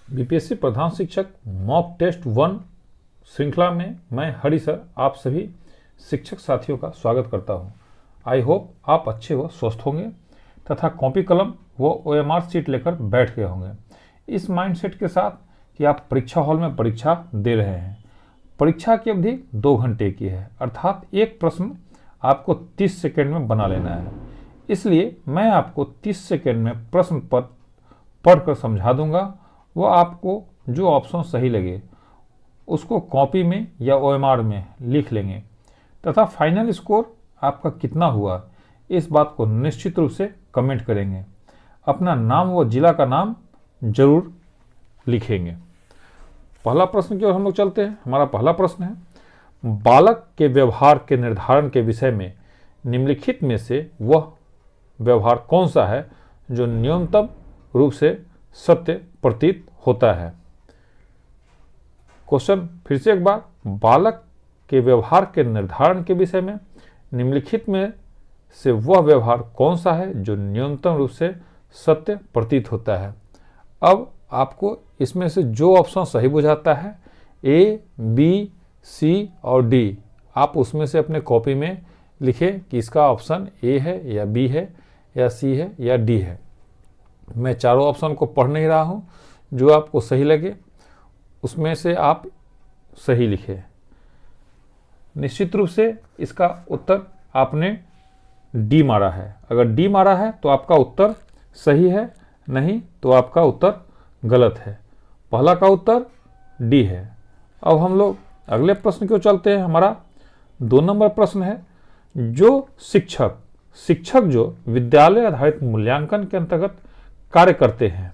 BPSC प्रधान शिक्षक mock test 1 श्रृंखला में मैं हरि सर आप सभी शिक्षक साथियों का स्वागत करता हूं। आई होप आप अच्छे व स्वस्थ होंगे तथा कॉपी कलम व ओएमआर सीट लेकर बैठ गए होंगे इस माइंडसेट के साथ कि आप परीक्षा हॉल में परीक्षा दे रहे हैं। परीक्षा की अवधि 2 घंटे की है, अर्थात एक प्रश्न आपको 30 सेकेंड में बना लेना है। इसलिए मैं आपको 30 सेकेंड में प्रश्न पढ़कर समझा दूंगा। वो आपको जो ऑप्शन सही लगे उसको कॉपी में या ओएमआर में लिख लेंगे तथा फाइनल स्कोर आपका कितना हुआ इस बात को निश्चित रूप से कमेंट करेंगे। अपना नाम व जिला का नाम जरूर लिखेंगे। पहला प्रश्न की ओर हम लोग चलते हैं। हमारा पहला प्रश्न है, बालक के व्यवहार के निर्धारण के विषय में निम्नलिखित में से वह व्यवहार कौन सा है जो न्यूनतम रूप से सत्य प्रतीत होता है। क्वेश्चन फिर से एक बार, बालक के व्यवहार के निर्धारण के विषय में निम्नलिखित में से वह व्यवहार कौन सा है जो न्यूनतम रूप से सत्य प्रतीत होता है। अब आपको इसमें से जो ऑप्शन सही बुझाता है ए, बी, सी और डी, आप उसमें से अपने कॉपी में लिखें कि इसका ऑप्शन ए है या बी है या सी है या डी है। मैं चारों ऑप्शन को पढ़ नहीं रहा हूं, जो आपको सही लगे उसमें से आप सही लिखें। निश्चित रूप से इसका उत्तर आपने डी मारा है। अगर डी मारा है तो आपका उत्तर सही है, नहीं तो आपका उत्तर गलत है। पहला का उत्तर डी है। अब हम लोग अगले प्रश्न की ओर चलते हैं। हमारा 2 नंबर प्रश्न है, जो शिक्षक जो विद्यालय आधारित मूल्यांकन के अंतर्गत कार्य करते हैं।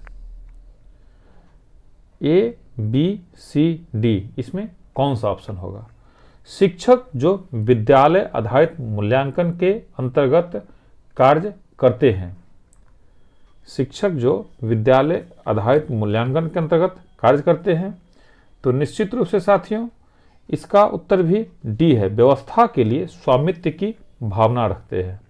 ए, बी, सी, डी, इसमें कौन सा ऑप्शन होगा। शिक्षक जो विद्यालय आधारित मूल्यांकन के अंतर्गत कार्य करते हैं। शिक्षक जो विद्यालय आधारित मूल्यांकन के अंतर्गत कार्य करते हैं, तो निश्चित रूप से साथियों इसका उत्तर भी डी है। व्यवस्था के लिए स्वामित्व की भावना रखते हैं,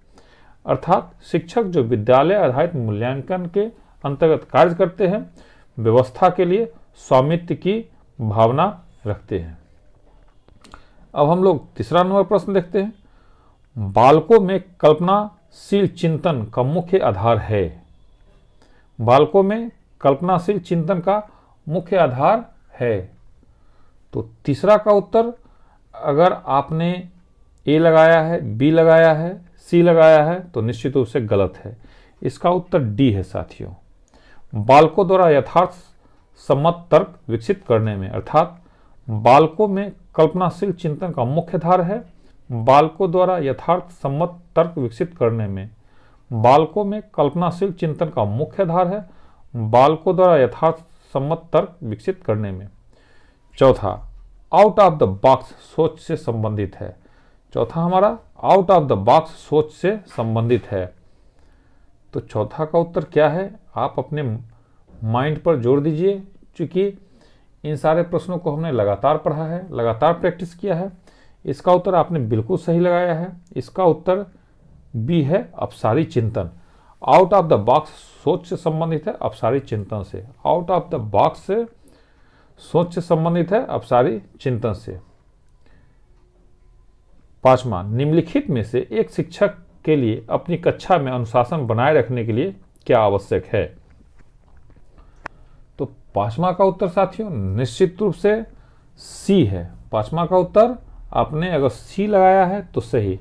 अर्थात शिक्षक जो विद्यालय आधारित मूल्यांकन के अंतर्गत कार्य करते हैं, व्यवस्था के लिए स्वामित्व की भावना रखते हैं। अब हम लोग तीसरा नंबर प्रश्न देखते हैं। बालकों में कल्पनाशील चिंतन का मुख्य आधार है। बालकों में कल्पनाशील चिंतन का मुख्य आधार है, तो तीसरा का उत्तर अगर आपने ए लगाया है, बी लगाया है, सी लगाया है तो निश्चित रूप से गलत है। इसका उत्तर डी है साथियों। बालकों द्वारा यथार्थ सम्मत तर्क विकसित करने में, अर्थात बालकों में कल्पनाशील चिंतन का मुख्य आधार है। बालकों द्वारा यथार्थ सम्मत तर्क विकसित करने में, बालकों में कल्पनाशील चिंतन का मुख्य आधार है। बालकों द्वारा यथार्थ सम्मत तर्क विकसित करने में। चौथा, आउट ऑफ द बॉक्स सोच से संबंधित है। चौथा हमारा आउट ऑफ द बॉक्स सोच से संबंधित है। तो चौथा का उत्तर क्या है, आप अपने माइंड पर जोर दीजिए, क्योंकि इन सारे प्रश्नों को हमने लगातार पढ़ा है, लगातार प्रैक्टिस किया है। इसका उत्तर आपने बिल्कुल सही लगाया है। इसका उत्तर बी है, अपसारी चिंतन। आउट ऑफ द बॉक्स सोच से संबंधित है, अपसारी चिंतन से। आउट ऑफ द बॉक्स से सोच से संबंधित है, अपसारी चिंतन से। पांचवा, निम्नलिखित में से एक शिक्षक के लिए अपनी कक्षा में अनुशासन बनाए रखने के लिए क्या आवश्यक है। तो पांचवा का उत्तर साथियों निश्चित रूप से सी है। पांचवा का उत्तर आपने अगर सी लगाया है तो सही।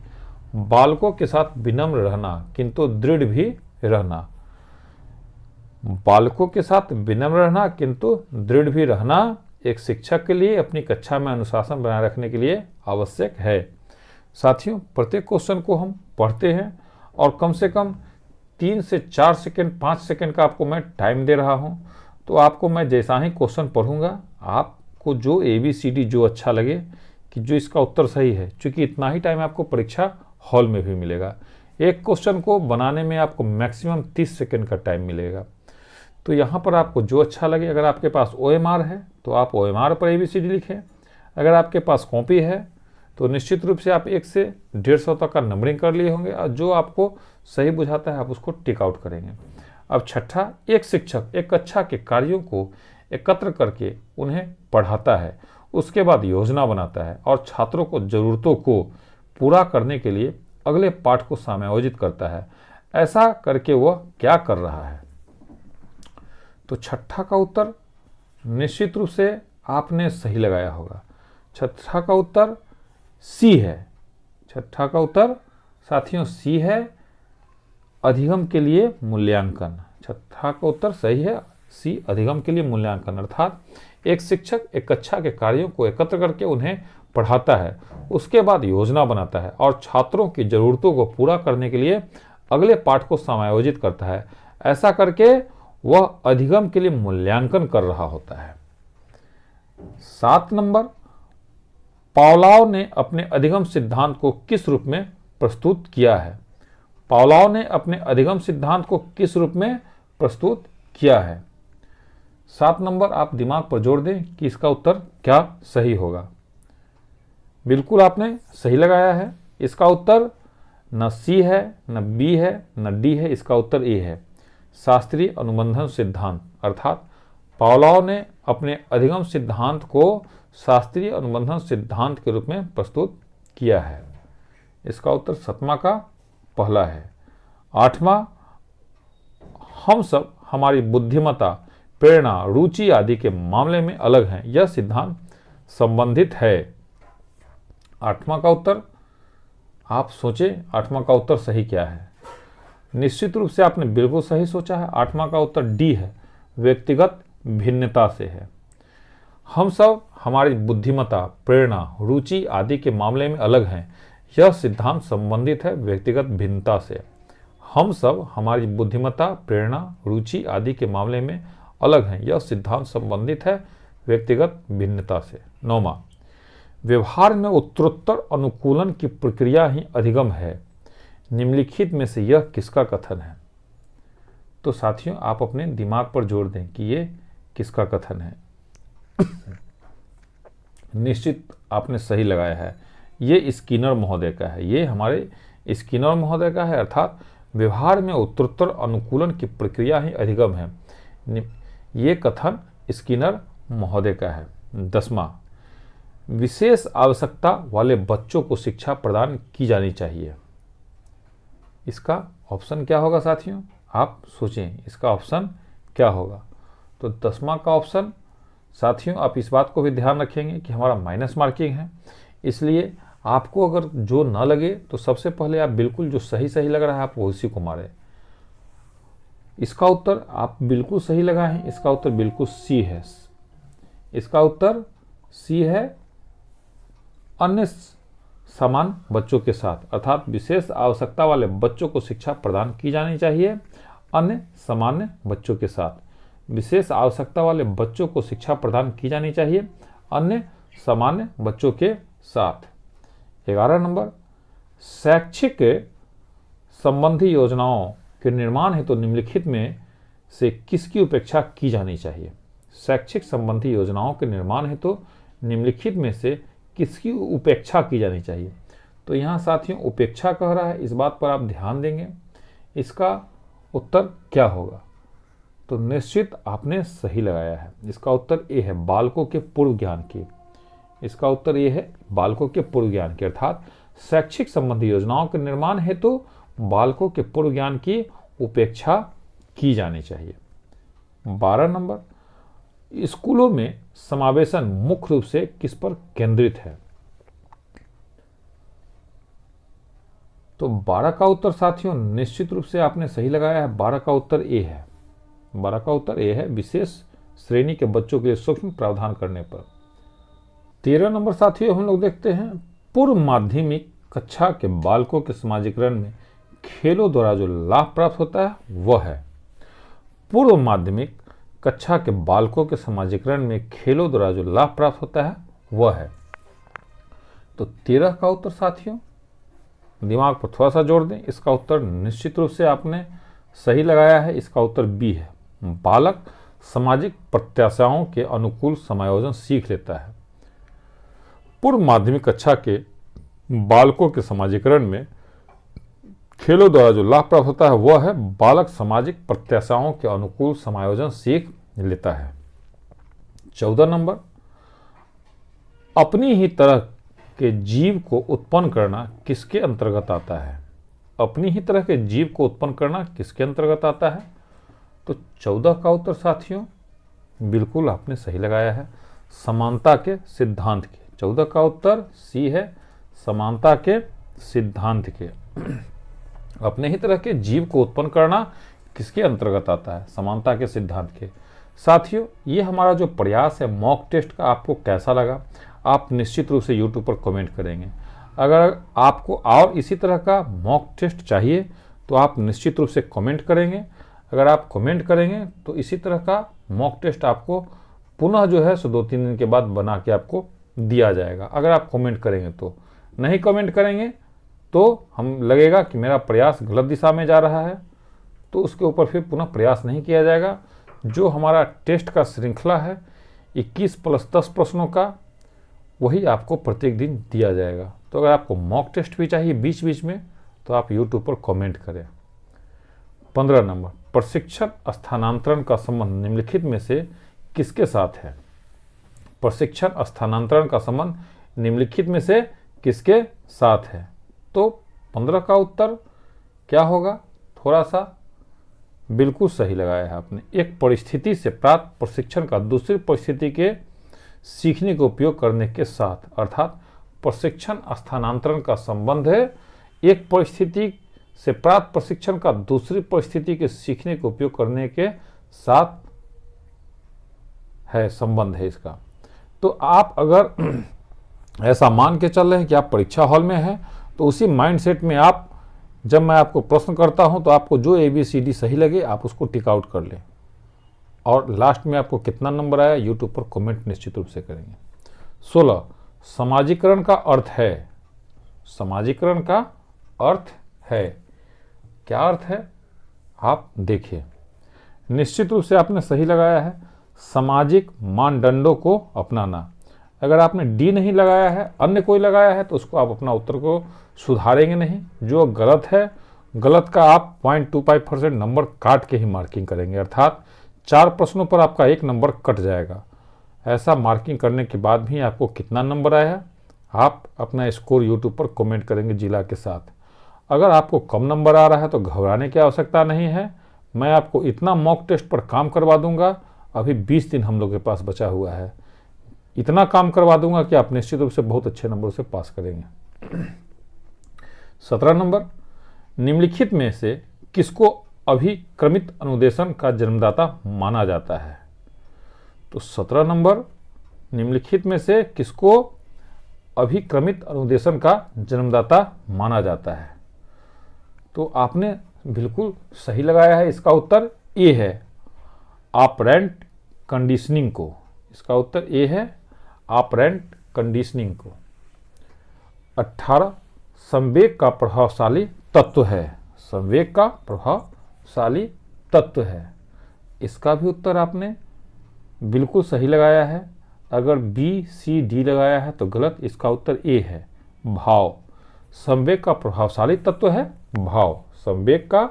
बालकों के साथ विनम्र रहना किंतु दृढ़ भी रहना। बालकों के साथ विनम्र रहना किंतु दृढ़ भी रहना एक शिक्षक के लिए अपनी कक्षा में अनुशासन बनाए रखने के लिए आवश्यक है। साथियों प्रत्येक क्वेश्चन को हम पढ़ते हैं और कम से कम 3 से 4 सेकंड 5 सेकंड का आपको मैं टाइम दे रहा हूं। तो आपको मैं जैसा ही क्वेश्चन पढ़ूंगा, आपको जो ABCD जो अच्छा लगे कि जो इसका उत्तर सही है, क्योंकि इतना ही टाइम आपको परीक्षा हॉल में भी मिलेगा। एक क्वेश्चन को बनाने में आपको मैक्सिमम 30 सेकंड का टाइम मिलेगा। तो यहाँ पर आपको जो अच्छा लगे, अगर आपके पास OMR है तो आप OMR पर ABCD लिखें। अगर आपके पास कॉपी है तो निश्चित रूप से आप 1 से 150 तक का नंबरिंग कर लिए होंगे और जो आपको सही बुझाता है आप उसको टिक आउट करेंगे। अब छठा, एक शिक्षक एक कक्षा के कार्यों को एकत्र करके उन्हें पढ़ाता है। उसके बाद योजना बनाता है और छात्रों को जरूरतों को पूरा करने के लिए अगले पाठ को समायोजित करता है। ऐसा करके वह क्या कर रहा है? तो छठा का उत्तर निश्चित रूप से आपने सही लगाया होगा। छठा का उत्तर सी है। छठा का उत्तर साथियों सी है, अधिगम के लिए मूल्यांकन। छठा का उत्तर सही है सी, अधिगम के लिए मूल्यांकन। अर्थात एक शिक्षक एक कक्षा के कार्यों को एकत्र करके उन्हें पढ़ाता है, उसके बाद योजना बनाता है और छात्रों की जरूरतों को पूरा करने के लिए अगले पाठ को समायोजित करता है। ऐसा करके वह अधिगम के लिए मूल्यांकन कर रहा होता है। 7 नंबर, पावलोव ने अपने अधिगम सिद्धांत को किस रूप में प्रस्तुत किया है? पावलोव ने अपने अधिगम सिद्धांत को किस रूप में प्रस्तुत किया है? 7 नंबर आप दिमाग पर जोर दें कि इसका उत्तर क्या सही होगा। बिल्कुल आपने सही लगाया है। इसका उत्तर न सी है, न बी है, न डी है, इसका उत्तर ए है, शास्त्रीय अनुबंधन सिद्धांत। अर्थात पावलोव ने अपने अधिगम सिद्धांत को शास्त्रीय अनुबंधन सिद्धांत के रूप में प्रस्तुत किया है। इसका उत्तर 7वां का पहला है। 8वां, हम सब हमारी बुद्धिमत्ता, प्रेरणा, रुचि आदि के मामले में अलग हैं, यह सिद्धांत संबंधित है। 8वां का उत्तर आप सोचें, 8वां का उत्तर सही क्या है? निश्चित रूप से आपने बिल्कुल सही सोचा है। 8वां का उत्तर डी है, व्यक्तिगत भिन्नता से है। हम सब हमारी बुद्धिमत्ता, प्रेरणा, रुचि आदि के मामले में अलग हैं, यह सिद्धांत संबंधित है व्यक्तिगत भिन्नता से। हम सब हमारी बुद्धिमत्ता, प्रेरणा, रुचि आदि के मामले में अलग हैं, यह सिद्धांत संबंधित है व्यक्तिगत भिन्नता से। 9वां, व्यवहार में उत्तरोत्तर अनुकूलन की प्रक्रिया ही अधिगम है, निम्नलिखित में से यह किसका कथन है? तो साथियों आप अपने दिमाग पर जोर दें कि ये किसका कथन है। निश्चित आपने सही लगाया है, ये स्किनर महोदय का है, ये हमारे स्किनर महोदय का है। अर्थात व्यवहार में उत्तरोत्तर अनुकूलन की प्रक्रिया ही अधिगम है, ये कथन स्किनर महोदय का है। 10वां, विशेष आवश्यकता वाले बच्चों को शिक्षा प्रदान की जानी चाहिए। इसका ऑप्शन क्या होगा साथियों? आप सोचें इसका ऑप्शन क्या होगा। तो 10वां का ऑप्शन साथियों आप इस बात को भी ध्यान रखेंगे कि हमारा माइनस मार्किंग है, इसलिए आपको अगर जो ना लगे तो सबसे पहले आप बिल्कुल जो सही सही लग रहा है आप वो उसी को मारें। इसका उत्तर आप बिल्कुल सही लगा है, इसका उत्तर बिल्कुल सी है। इसका उत्तर सी है, अन्य समान बच्चों के साथ। अर्थात विशेष आवश्यकता वाले बच्चों को शिक्षा प्रदान की जानी चाहिए अन्य सामान्य बच्चों के साथ। विशेष आवश्यकता वाले बच्चों को शिक्षा प्रदान की जानी चाहिए अन्य सामान्य बच्चों के साथ। 11 नंबर, शैक्षिक संबंधी योजनाओं के निर्माण हेतु तो निम्नलिखित में से किसकी उपेक्षा की जानी चाहिए? शैक्षिक संबंधी योजनाओं के निर्माण हेतु तो निम्नलिखित में से किसकी उपेक्षा की जानी चाहिए? तो यहाँ साथियों उपेक्षा कह रहा है, इस बात पर आप ध्यान देंगे। इसका उत्तर क्या होगा? तो निश्चित आपने सही लगाया है, इसका उत्तर ए है, बालकों के पूर्व ज्ञान की। इसका उत्तर ये है, बालकों के पूर्व ज्ञान की। अर्थात शैक्षिक संबंधी योजनाओं के निर्माण हेतु तो बालकों के पूर्व ज्ञान की उपेक्षा की जानी चाहिए। 12 नंबर, स्कूलों में समावेशन मुख्य रूप से किस पर केंद्रित है? तो 12 का उत्तर साथियों निश्चित रूप से आपने सही लगाया है, 12 का उत्तर ए है। 12 का उत्तर ए है, विशेष श्रेणी के बच्चों के लिए सूक्ष्म प्रावधान करने पर। 13 नंबर साथियों हम लोग देखते हैं, पूर्व माध्यमिक कक्षा के बालकों के समाजीकरण में खेलों द्वारा जो लाभ प्राप्त होता है वह है। पूर्व माध्यमिक कक्षा के बालकों के समाजीकरण में खेलों द्वारा जो लाभ प्राप्त होता है वह है। तो 13 का उत्तर साथियों दिमाग पर थोड़ा सा जोर दें, इसका उत्तर निश्चित रूप से आपने सही लगाया है, इसका उत्तर बी है, बालक सामाजिक प्रत्याशाओं के अनुकूल समायोजन सीख लेता है। पूर्व माध्यमिक कक्षा के बालकों के समाजीकरण में खेलों द्वारा जो लाभ प्राप्त होता है वह है, बालक सामाजिक प्रत्याशाओं के अनुकूल समायोजन सीख लेता है। 14 नंबर, अपनी ही तरह के जीव को उत्पन्न करना किसके अंतर्गत आता है? अपनी ही तरह के जीव को उत्पन्न करना किसके अंतर्गत आता है? तो 14 का उत्तर साथियों बिल्कुल आपने सही लगाया है, समानता के सिद्धांत के। 14 का उत्तर सी है, समानता के सिद्धांत के। अपने ही तरह के जीव को उत्पन्न करना किसके अंतर्गत आता है? समानता के सिद्धांत के। साथियों, ये हमारा जो प्रयास है मॉक टेस्ट का, आपको कैसा लगा? आप निश्चित रूप से YouTube पर कमेंट करेंगे। अगर आपको और इसी तरह का मॉक टेस्ट चाहिए तो आप निश्चित रूप से कमेंट करेंगे। अगर आप कमेंट करेंगे तो इसी तरह का मॉक टेस्ट आपको पुनः जो है सो 2-3 दिन के बाद बना के आपको दिया जाएगा, अगर आप कमेंट करेंगे तो। नहीं कमेंट करेंगे तो हम लगेगा कि मेरा प्रयास गलत दिशा में जा रहा है, तो उसके ऊपर फिर पुनः प्रयास नहीं किया जाएगा। जो हमारा टेस्ट का श्रृंखला है 21 + 10 प्रश्नों का, वही आपको प्रत्येक दिन दिया जाएगा। तो अगर आपको मॉक टेस्ट भी चाहिए बीच बीच में तो आप YouTube पर कमेंट करें। 15 नंबर, प्रशिक्षण स्थानांतरण का संबंध निम्नलिखित में से किसके साथ है? प्रशिक्षण स्थानांतरण का संबंध निम्नलिखित में से किसके साथ है? तो 15 का उत्तर क्या होगा? थोड़ा सा बिल्कुल सही लगाया है आपने। एक परिस्थिति से प्राप्त प्रशिक्षण का दूसरी परिस्थिति के सीखने का उपयोग करने के साथ, अर्थात प्रशिक्षण स्थानांतरण का संबंध है एक परिस्थिति से प्राप्त प्रशिक्षण का दूसरी परिस्थिति के सीखने का उपयोग करने के साथ है, संबंध है इसका। तो आप अगर ऐसा मान के चल रहे हैं कि आप परीक्षा हॉल में हैं, तो उसी माइंडसेट में आप, जब मैं आपको प्रश्न करता हूं तो आपको जो ABCD सही लगे आप उसको टिक आउट कर लें, और लास्ट में आपको कितना नंबर आया YouTube पर कमेंट निश्चित रूप से करेंगे। 16, समाजीकरण का अर्थ है। समाजीकरण का अर्थ है, क्या अर्थ है आप देखिए। निश्चित रूप से आपने सही लगाया है, सामाजिक मानदंडों को अपनाना। अगर आपने डी नहीं लगाया है, अन्य कोई लगाया है, तो उसको आप अपना उत्तर को सुधारेंगे नहीं। जो गलत है, गलत का आप 0.25% नंबर काट के ही मार्किंग करेंगे, अर्थात 4 प्रश्नों पर आपका 1 नंबर कट जाएगा। ऐसा मार्किंग करने के बाद भी आपको कितना नंबर आया है, आप अपना स्कोर YouTube पर कमेंट करेंगे जिला के साथ। अगर आपको कम नंबर आ रहा है तो घबराने की आवश्यकता नहीं है। मैं आपको इतना मॉक टेस्ट पर काम करवा दूंगा, अभी 20 दिन हम लोग के पास बचा हुआ है, इतना काम करवा दूंगा कि आप निश्चित रूप से बहुत अच्छे नंबर से पास करेंगे। 17 नंबर, निम्नलिखित में से किसको अभिक्रमित अनुदेशन का जन्मदाता माना जाता है? तो 17 नंबर, निम्नलिखित में से किसको अभिक्रमित अनुदेशन का जन्मदाता माना जाता है? तो आपने बिल्कुल सही लगाया है, इसका उत्तर ए है, ऑपरेंट कंडीशनिंग को। इसका उत्तर ए है, ऑपरेंट कंडीशनिंग को। 18, संवेग का प्रभावशाली तत्व है। संवेग का प्रभावशाली तत्व है, इसका भी उत्तर आपने बिल्कुल सही लगाया है। अगर BCD लगाया है तो गलत, इसका उत्तर ए है, भाव। संवेग का प्रभावशाली तत्व है भाव, संवेग का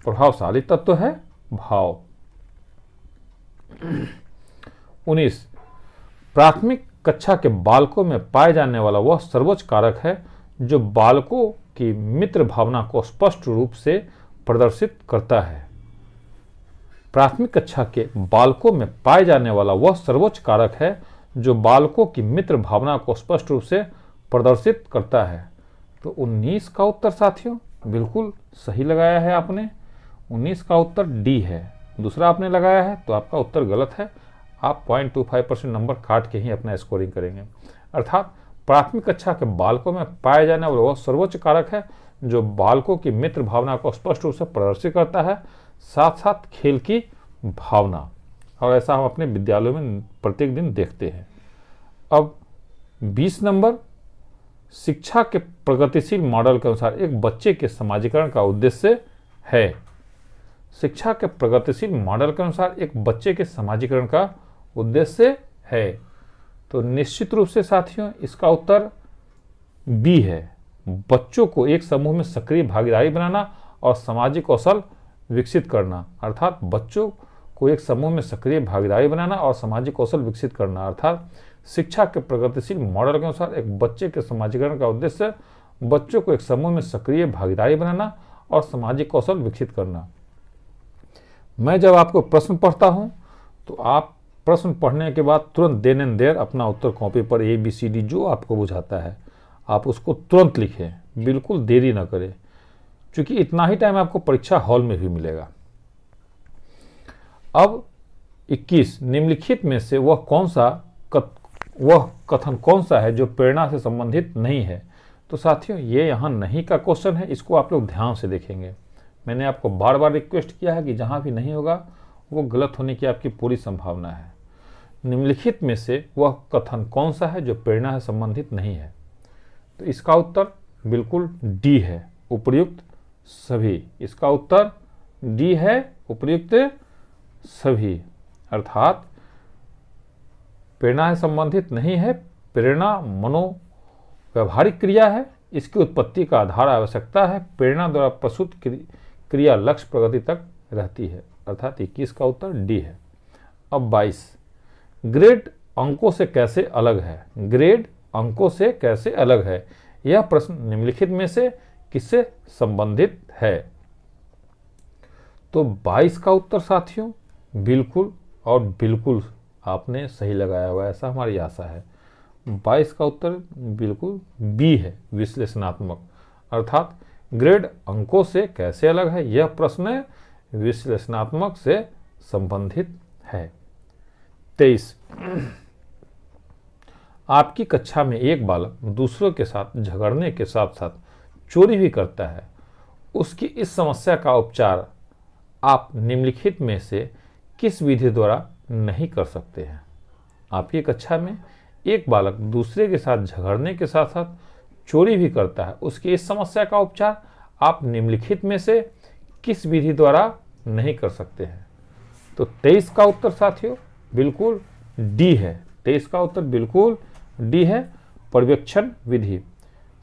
प्रभावशाली तत्व है भाव। 19, प्राथमिक कक्षा के बालकों में पाए जाने वाला वह सर्वोच्च कारक है जो बालकों की मित्र भावना को स्पष्ट रूप से प्रदर्शित करता है। प्राथमिक कक्षा के बालकों में पाए जाने वाला वह सर्वोच्च कारक है जो बालकों की मित्र भावना को स्पष्ट रूप से प्रदर्शित करता है। तो 19 का उत्तर साथियों बिल्कुल सही लगाया है आपने, 19 का उत्तर डी है। दूसरा आपने लगाया है तो आपका उत्तर गलत है, आप 0.25% नंबर काट के ही अपना स्कोरिंग करेंगे। अर्थात प्राथमिक कक्षा के बालकों में पाए जाने वाला वह सर्वोच्च कारक है जो बालकों की मित्र भावना को स्पष्ट रूप से प्रदर्शित करता है, साथ साथ खेल की भावना, और ऐसा हम अपने विद्यालयों में प्रत्येक दिन देखते हैं। अब 20 नंबर, शिक्षा के प्रगतिशील मॉडल के अनुसार एक बच्चे के समाजीकरण का उद्देश्य है। शिक्षा के प्रगतिशील मॉडल के अनुसार एक बच्चे के समाजीकरण का उद्देश्य है। तो निश्चित रूप से साथियों इसका उत्तर बी है, बच्चों को एक समूह में सक्रिय भागीदारी बनाना और सामाजिक कौशल विकसित करना। अर्थात बच्चों को एक समूह में सक्रिय भागीदारी बनाना और सामाजिक कौशल विकसित करना। अर्थात शिक्षा के प्रगतिशील मॉडल के अनुसार एक बच्चे के समाजीकरण का उद्देश्य बच्चों को एक समूह में सक्रिय भागीदारी बनाना और सामाजिक कौशल विकसित करना। मैं जब आपको प्रश्न पढ़ता हूं तो आप प्रश्न पढ़ने के बाद तुरंत देन एंड देयर अपना उत्तर कॉपी पर ABCD जो आपको बुझाता है आप उसको तुरंत लिखें, बिल्कुल देरी ना करें, क्योंकि इतना ही टाइम आपको परीक्षा हॉल में भी मिलेगा। अब 21 निम्नलिखित में से वह कथन कौन सा है जो प्रेरणा से संबंधित नहीं है। तो साथियों ये यहाँ नहीं का क्वेश्चन है, इसको आप लोग ध्यान से देखेंगे। मैंने आपको बार बार रिक्वेस्ट किया है कि जहाँ भी नहीं होगा वो गलत होने की आपकी पूरी संभावना है। निम्नलिखित में से वह कथन कौन सा है जो प्रेरणा से संबंधित नहीं है। तो इसका उत्तर बिल्कुल डी है, उपर्युक्त सभी। इसका उत्तर डी है, उपर्युक्त सभी। अर्थात प्रेरणा से संबंधित नहीं है। प्रेरणा मनोव्यवहारिक क्रिया है, इसकी उत्पत्ति का आधार आवश्यकता है, प्रेरणा द्वारा प्रस्तुत क्रिया लक्ष्य प्रगति तक रहती है। अर्थात 21 का उत्तर डी है। अब 22 ग्रेड अंकों से कैसे अलग है। ग्रेड अंकों से कैसे अलग है, यह प्रश्न निम्नलिखित में से किससे संबंधित है। तो 22 का उत्तर साथियों बिल्कुल और बिल्कुल आपने सही लगाया हुआ, ऐसा हमारी आशा है। 22 का उत्तर बिल्कुल बी है, विश्लेषणात्मक। अर्थात ग्रेड अंकों से कैसे अलग है, यह प्रश्न विश्लेषणात्मक से संबंधित है। 23 आपकी कक्षा में एक बालक दूसरों के साथ झगड़ने के साथ साथ चोरी भी करता है, उसकी इस समस्या का उपचार आप निम्नलिखित में से किस विधि द्वारा नहीं कर सकते हैं। आपकी कक्षा में एक बालक दूसरे के साथ झगड़ने के साथ साथ चोरी भी करता है, उसकी इस समस्या का उपचार आप निम्नलिखित में से किस विधि द्वारा नहीं कर सकते हैं। तो 23 का उत्तर साथियों बिल्कुल डी है। 23 का उत्तर बिल्कुल डी है, पर्यवेक्षण विधि।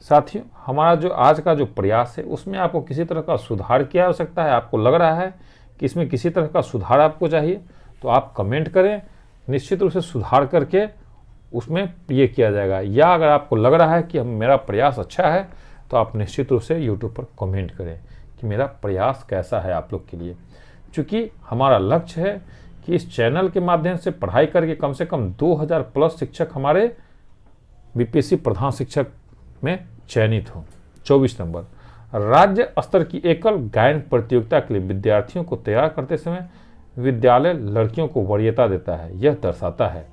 साथियों हमारा जो आज का जो प्रयास है उसमें आपको किसी तरह का सुधार की आवश्यकता है, आपको लग रहा है कि इसमें किसी तरह का सुधार आपको चाहिए तो आप कमेंट करें, निश्चित रूप से सुधार करके उसमें ये किया जाएगा। या अगर आपको लग रहा है कि मेरा प्रयास अच्छा है तो आप निश्चित रूप से यूट्यूब पर कमेंट करें कि मेरा प्रयास कैसा है आप लोग के लिए। क्योंकि हमारा लक्ष्य है कि इस चैनल के माध्यम से पढ़ाई करके कम से कम 2000 प्लस शिक्षक हमारे BPSC प्रधान शिक्षक में चयनित हों। 24 नंबर राज्य स्तर की एकल गायन प्रतियोगिता के लिए विद्यार्थियों को तैयार करते समय विद्यालय लड़कियों को वरीयता देता है, यह दर्शाता है।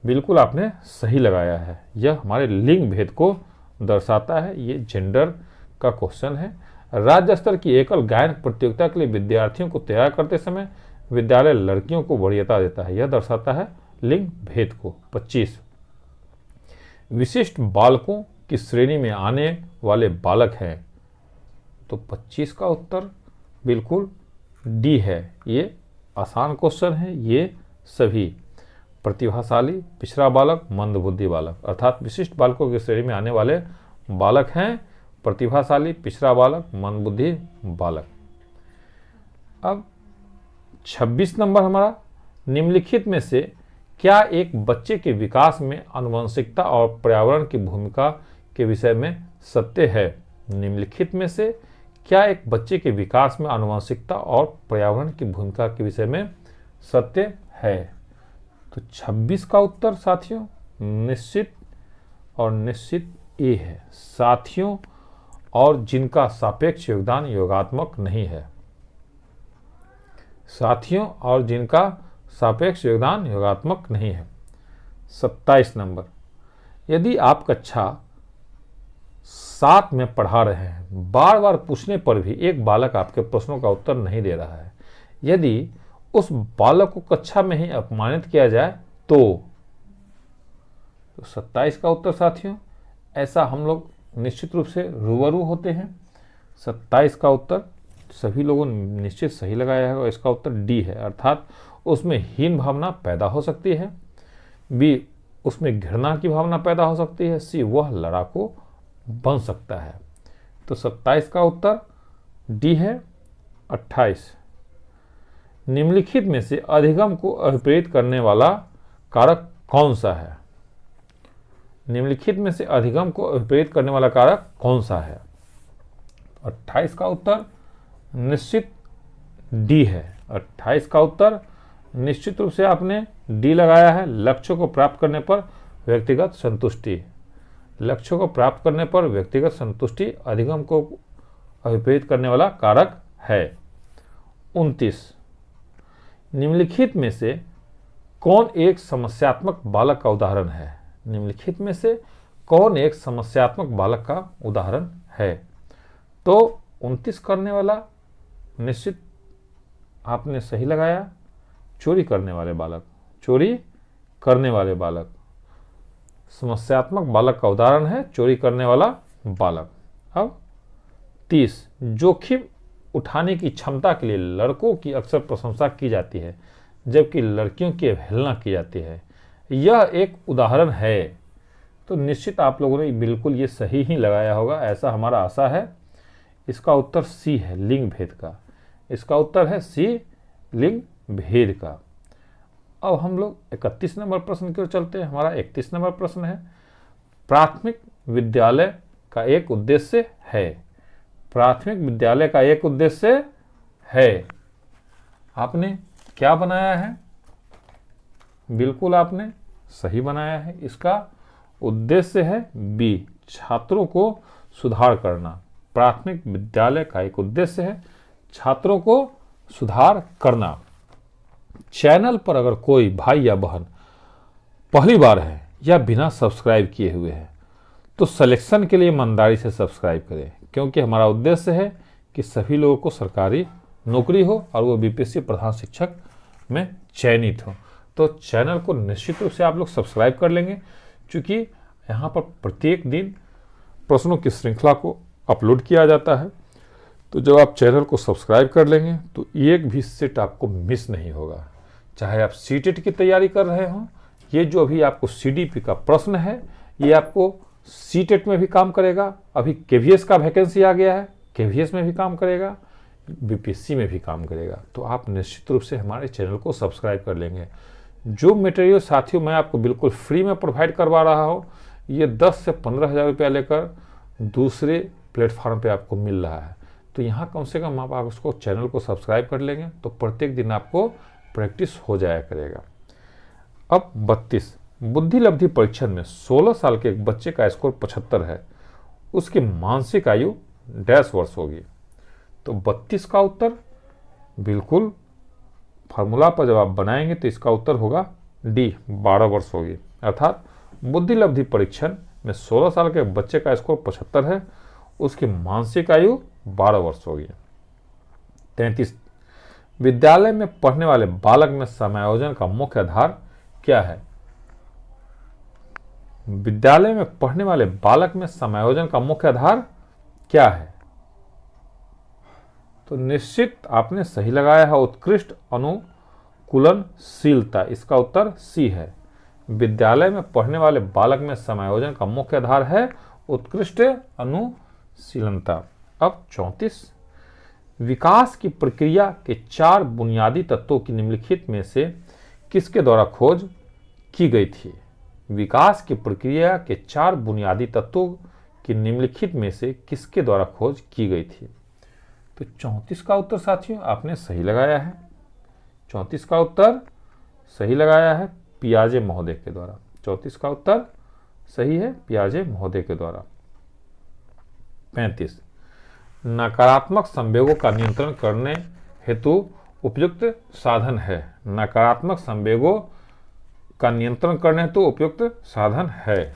बिल्कुल आपने सही लगाया है, यह हमारे लिंग भेद को दर्शाता है। ये जेंडर का क्वेश्चन है। राज्य स्तर की एकल गायन प्रतियोगिता के लिए विद्यार्थियों को तैयार करते समय विद्यालय लड़कियों को वरीयता देता है, यह दर्शाता है लिंग भेद को। 25 विशिष्ट बालकों की श्रेणी में आने वाले बालक हैं। तो 25 का उत्तर बिल्कुल डी है। ये आसान क्वेश्चन है। ये सभी प्रतिभाशाली, पिछड़ा बालक, मंदबुद्धि बालक, अर्थात विशिष्ट बालकों की श्रेणी में आने वाले बालक हैं प्रतिभाशाली, पिछड़ा बालक, मंदबुद्धि बालक। अब 26 नंबर हमारा निम्नलिखित में से क्या एक बच्चे के विकास में आनुवंशिकता और पर्यावरण की भूमिका के विषय में सत्य है। निम्नलिखित में से क्या एक बच्चे के विकास में आनुवंशिकता और पर्यावरण की भूमिका के विषय में सत्य है। तो 26 का उत्तर साथियों निश्चित और निश्चित ए है। साथियों और जिनका सापेक्ष योगदान योगात्मक नहीं है। साथियों और जिनका सापेक्ष योगदान योगात्मक नहीं है। 27 नंबर यदि आप कक्षा 7 में पढ़ा रहे हैं, बार बार पूछने पर भी एक बालक आपके प्रश्नों का उत्तर नहीं दे रहा है, यदि उस बालक को कक्षा में ही अपमानित किया जाए तो 27 का उत्तर साथियों ऐसा हम लोग निश्चित रूप से रूबरू होते हैं। 27 का उत्तर सभी लोगों ने निश्चित सही लगाया है और इसका उत्तर डी है। अर्थात उसमें हीन भावना पैदा हो सकती है, बी उसमें घृणा की भावना पैदा हो सकती है, सी वह लड़ाकू बन सकता है। तो 27 का उत्तर डी है। 28 निम्नलिखित में से अधिगम को अभिप्रेरित करने वाला कारक कौन सा है? निम्नलिखित में से अधिगम को अभिप्रेरित करने वाला कारक कौन सा है? 28 का उत्तर निश्चित डी है। 28 का उत्तर निश्चित रूप से आपने डी लगाया है। लक्ष्य को प्राप्त करने पर व्यक्तिगत संतुष्टि, लक्ष्य को प्राप्त करने पर व्यक्तिगत संतुष्टि अधिगम को अभिप्रेरित करने वाला कारक है। 29, निम्नलिखित में से कौन एक समस्यात्मक बालक का उदाहरण है? निम्नलिखित में से कौन एक समस्यात्मक बालक का उदाहरण है? तो 29 करने वाला निश्चित आपने सही लगाया। चोरी करने वाले बालक, चोरी करने वाले बालक समस्यात्मक बालक का उदाहरण है, चोरी करने वाला बालक। अब 30, जोखिम उठाने की क्षमता के लिए लड़कों की अक्सर प्रशंसा की जाती है जबकि लड़कियों की अवहेलना की जाती है। यह एक उदाहरण है। तो निश्चित आप लोगों ने बिल्कुल ये सही ही लगाया होगा, ऐसा हमारा आशा है। इसका उत्तर सी है, लिंग भेद का। इसका उत्तर है सी, लिंग भेद का। अब हम लोग 31 नंबर प्रश्न की ओर चलते हैं। हमारा 31 नंबर प्रश्न है, प्राथमिक विद्यालय का एक उद्देश्य है। प्राथमिक विद्यालय का एक उद्देश्य है। आपने क्या बनाया है? बिल्कुल आपने सही बनाया है। इसका उद्देश्य है बी, छात्रों को सुधार करना। प्राथमिक विद्यालय का एक उद्देश्य है छात्रों को सुधार करना। चैनल पर अगर कोई भाई या बहन पहली बार है या बिना सब्सक्राइब किए हुए है तो सिलेक्शन के लिए ईमानदारी से सब्सक्राइब करें, क्योंकि हमारा उद्देश्य है कि सभी लोगों को सरकारी नौकरी हो और वो बीपीएससी प्रधान शिक्षक में चयनित हो। तो चैनल को निश्चित रूप से आप लोग सब्सक्राइब कर लेंगे, क्योंकि यहाँ पर प्रत्येक दिन प्रश्नों की श्रृंखला को अपलोड किया जाता है। तो जब आप चैनल को सब्सक्राइब कर लेंगे तो एक भी सेट आपको मिस नहीं होगा। चाहे आप सीटेट की तैयारी कर रहे हों, ये जो अभी आपको सीडीपी का प्रश्न है ये आपको सीटेट में भी काम करेगा। अभी केवीएस का वैकेंसी आ गया है, केवीएस में भी काम करेगा, बीपीएससी में भी काम करेगा। तो आप निश्चित रूप से हमारे चैनल को सब्सक्राइब कर लेंगे। जो मटेरियल साथियों मैं आपको बिल्कुल फ्री में प्रोवाइड करवा रहा हूँ, ये 10 से 15 हज़ार रुपया लेकर दूसरे प्लेटफॉर्म पे आपको मिल रहा है। तो यहाँ कम से कम आप उसको चैनल को सब्सक्राइब कर लेंगे तो प्रत्येक दिन आपको प्रैक्टिस हो जाया करेगा। अब 32, बुद्धि लब्धि परीक्षण में 16 साल के एक बच्चे का स्कोर 75 है, उसकी मानसिक आयु डैश वर्ष होगी। तो 32 का उत्तर बिल्कुल फार्मूला पर जब आप बनाएंगे तो इसका उत्तर होगा डी, 12 वर्ष होगी। अर्थात बुद्धि लब्धि परीक्षण में 16 साल के बच्चे का स्कोर 75 है, उसकी मानसिक आयु 12 वर्ष होगी। 33, विद्यालय में पढ़ने वाले बालक में समायोजन का मुख्य आधार क्या है? विद्यालय में पढ़ने वाले बालक में समायोजन का मुख्य आधार क्या है? तो निश्चित आपने सही लगाया है, उत्कृष्ट अनुकूलनशीलता। इसका उत्तर सी है। विद्यालय में पढ़ने वाले बालक में समायोजन का मुख्य आधार है उत्कृष्ट अनुशीलनता। अब 34, विकास की प्रक्रिया के 4 बुनियादी तत्वों की निम्नलिखित में से किसके द्वारा खोज की गई थी? विकास की प्रक्रिया के 4 बुनियादी तत्वों की निम्नलिखित में से किसके द्वारा खोज की गई थी? तो 34 का उत्तर साथियों आपने सही लगाया है। 34 का उत्तर सही लगाया है पियाजे महोदय के द्वारा। 34 का उत्तर सही है पियाजे महोदय के द्वारा। 35, नकारात्मक संवेगों का नियंत्रण करने हेतु उपयुक्त साधन है। नकारात्मक संवेगों का नियंत्रण करने हेतु उपयुक्त साधन है।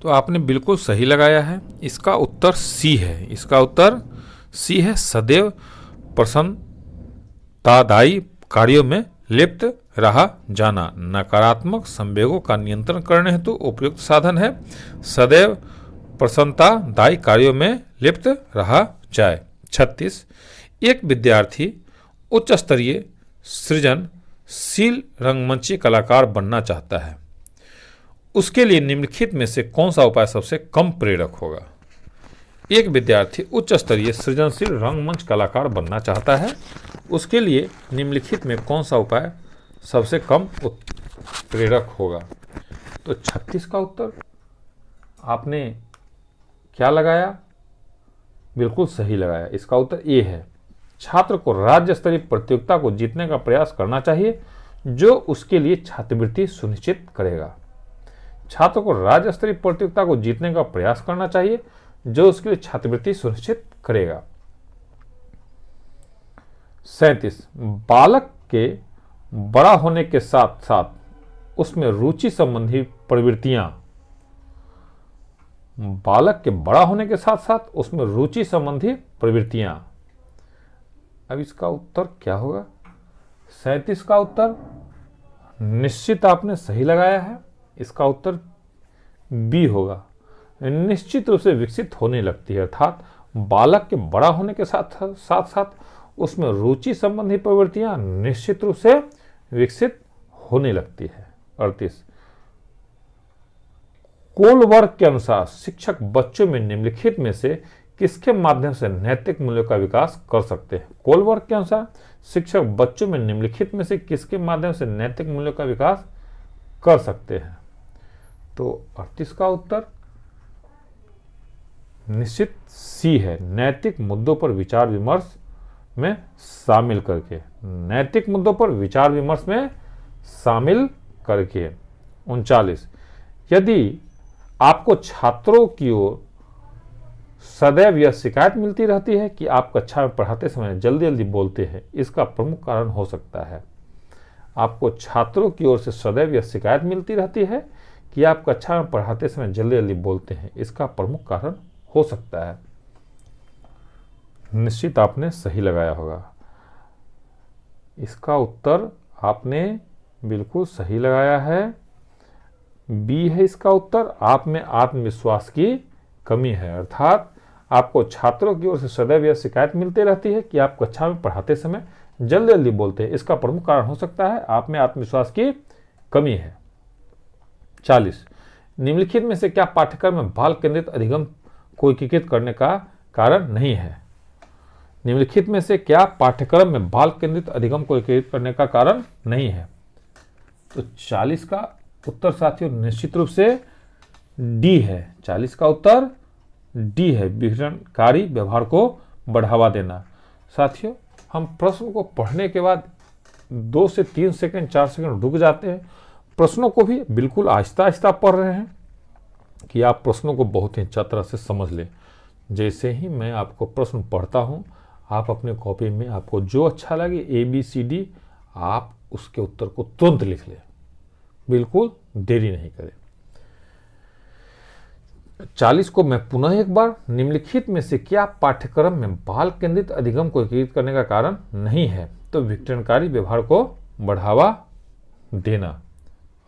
तो आपने बिल्कुल सही लगाया है। इसका उत्तर सी है। इसका उत्तर सी है, सदैव प्रसन्नतादायी कार्यों में लिप्त रहा जाना। नकारात्मक संवेगों का नियंत्रण करने हेतु उपयुक्त साधन है सदैव प्रसन्नतादायी कार्यों में लिप्त रहा जाए। 36, एक विद्यार्थी उच्च स्तरीय सृजनशील रंगमंची कलाकार बनना चाहता है। उसके लिए निम्नलिखित में से कौन सा उपाय सबसे कम प्रेरक होगा? एक विद्यार्थी उच्च स्तरीय सृजनशील रंगमंच कलाकार बनना चाहता है, उसके लिए निम्नलिखित में कौन सा उपाय सबसे कम प्रेरक होगा? तो 36 का उत्तर आपने क्या लगाया? बिल्कुल सही लगाया। इसका उत्तर ए है। छात्र को राज्य स्तरीय प्रतियोगिता को जीतने का प्रयास करना चाहिए जो उसके लिए छात्रवृत्ति सुनिश्चित करेगा। छात्र को राज्य स्तरीय प्रतियोगिता को जीतने का प्रयास करना चाहिए जो उसके लिए छात्रवृत्ति सुनिश्चित करेगा। 37 बालक के बड़ा होने के साथ साथ उसमें रुचि संबंधी प्रवृत्तियां, बालक के बड़ा होने के साथ साथ उसमें रुचि संबंधी प्रवृत्तियां। अब इसका उत्तर क्या होगा? 37 का उत्तर निश्चित आपने सही लगाया है। इसका उत्तर बी होगा। निश्चित रूप से विकसित होने लगती है, अर्थात बालक के बड़ा होने के साथ साथ उसमें रुचि संबंधी प्रवृत्तियां निश्चित रूप से विकसित होने लगती है। 38 कोलबर्ग के अनुसार शिक्षक बच्चों में निम्नलिखित में से किसके माध्यम से नैतिक मूल्यों का विकास कर सकते हैं? कोलबर्ग के अनुसार शिक्षक बच्चों में निम्नलिखित में से किसके माध्यम से नैतिक मूल्यों का विकास कर सकते हैं? तो 38 का उत्तर निश्चित सी है। नैतिक मुद्दों पर विचार विमर्श में शामिल करके, नैतिक मुद्दों पर विचार विमर्श में शामिल करके। 39 यदि आपको छात्रों की ओर सदैव यह शिकायत मिलती रहती है कि आप कक्षा में पढ़ाते समय जल्दी जल्दी बोलते हैं, इसका प्रमुख कारण हो सकता है। आपको छात्रों की ओर से सदैव यह शिकायत मिलती रहती है कि आप कक्षा में पढ़ाते समय जल्दी जल्दी बोलते हैं, इसका प्रमुख कारण हो सकता है। निश्चित आपने सही लगाया होगा। इसका उत्तर आपने बिल्कुल सही लगाया है। बी है इसका उत्तर। आप में आत्मविश्वास की कमी है, अर्थात आपको छात्रों की ओर से सदैव यह शिकायत मिलती रहती है कि आप कक्षा में पढ़ाते समय जल्दी जल्दी बोलते हैं, इसका प्रमुख कारण हो सकता है आप में आत्मविश्वास की कमी है। 40 निम्नलिखित में से क्या पाठ्यक्रम में बाल केंद्रित अधिगम को एकीकृत करने का कारण नहीं है? निम्नलिखित में से क्या पाठ्यक्रम में बाल केंद्रित अधिगम को एकीकृत करने का कारण नहीं है? तो 40 का उत्तर साथियों निश्चित रूप से डी है। 40 का उत्तर डी है, विघटनकारी व्यवहार को बढ़ावा देना। साथियों हम प्रश्न को पढ़ने के बाद 2 से 3 सेकंड 4 सेकंड रुक जाते हैं, प्रश्नों को भी बिल्कुल आहिस्ता आहिस्ता पढ़ रहे हैं कि आप प्रश्नों को बहुत ही अच्छी तरह से समझ लें। जैसे ही मैं आपको प्रश्न पढ़ता हूं, आप अपने कॉपी में आपको जो अच्छा लगे ABCD आप उसके उत्तर को तुरंत लिख लें, बिल्कुल देरी नहीं करें। 40 को मैं पुनः एक बार, निम्नलिखित में से क्या पाठ्यक्रम में बाल केंद्रित अधिगम को एकीकृत करने का कारण नहीं है? तो विघटनकारी व्यवहार को बढ़ावा देना।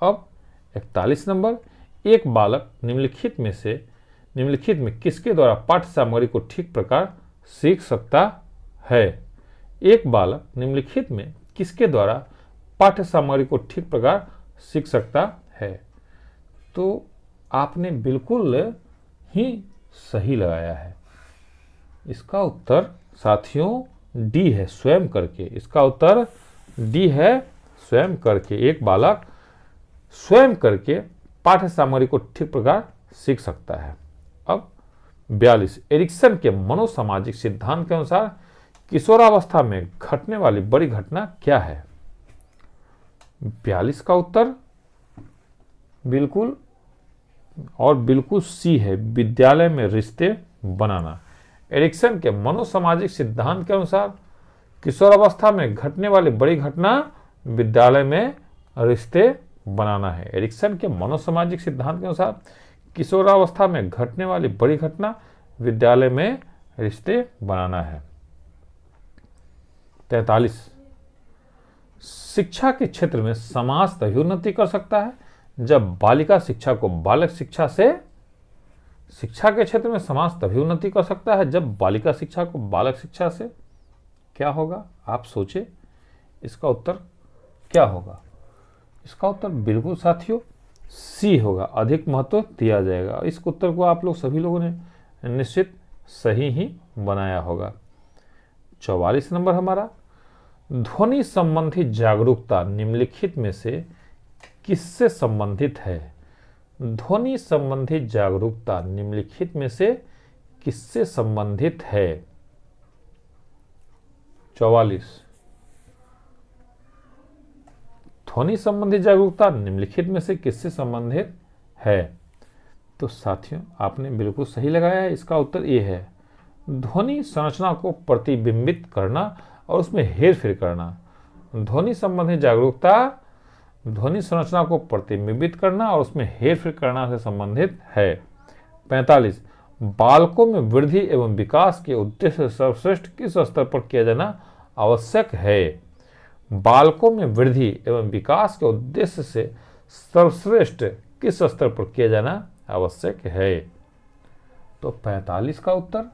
अब 41 नंबर, एक बालक निम्नलिखित में किसके द्वारा पाठ्य सामग्री को ठीक प्रकार सीख सकता है? एक बालक निम्नलिखित में किसके द्वारा पाठ्य सामग्री को ठीक प्रकार सीख सकता है? तो आपने बिल्कुल ही सही लगाया है। इसका उत्तर साथियों डी है, स्वयं करके। इसका उत्तर डी है, स्वयं करके। एक बालक स्वयं करके पाठ्य सामग्री को ठीक प्रकार सीख सकता है। अब 42, एरिक्सन के मनोसामाजिक सिद्धांत के अनुसार किशोरावस्था में घटने वाली बड़ी घटना क्या है? 42 का उत्तर बिल्कुल और बिल्कुल सी है, विद्यालय में रिश्ते बनाना। एरिक्सन के मनोसामाजिक सिद्धांत के अनुसार किशोरावस्था में घटने वाली बड़ी घटना विद्यालय में रिश्ते बनाना है। एरिक्सन के मनोसामाजिक सिद्धांत के अनुसार किशोरावस्था में घटने वाली बड़ी घटना विद्यालय में रिश्ते बनाना है। 43, शिक्षा के क्षेत्र में समाज तभी उन्नति कर सकता है जब बालिका शिक्षा को बालक शिक्षा से, शिक्षा के क्षेत्र में समाज तभी उन्नति कर सकता है जब बालिका शिक्षा को बालक शिक्षा से। क्या होगा आप सोचे, इसका उत्तर क्या होगा? इसका उत्तर बिल्कुल साथियों सी होगा, अधिक महत्व दिया जाएगा। इस उत्तर को आप लोग सभी लोगों ने निश्चित सही ही बनाया होगा। 44 नंबर हमारा, ध्वनि संबंधी जागरूकता निम्नलिखित में से किससे संबंधित है? ध्वनि संबंधी जागरूकता निम्नलिखित में से किससे संबंधित है? 44, ध्वनि संबंधी जागरूकता निम्नलिखित में से किससे संबंधित है? तो साथियों आपने बिल्कुल सही लगाया है, इसका उत्तर ये है, ध्वनि संरचना को प्रतिबिंबित करना और उसमें हेरफेर करना। ध्वनि संबंधी जागरूकता ध्वनि संरचना को प्रतिबिंबित करना और उसमें हेरफेर करना से संबंधित है। 45, बालकों में वृद्धि एवं विकास के उद्देश्य से सर्वश्रेष्ठ किस स्तर पर किया जाना आवश्यक है? बालकों में वृद्धि एवं विकास के उद्देश्य से सर्वश्रेष्ठ किस स्तर पर किया जाना आवश्यक है? तो 45 का उत्तर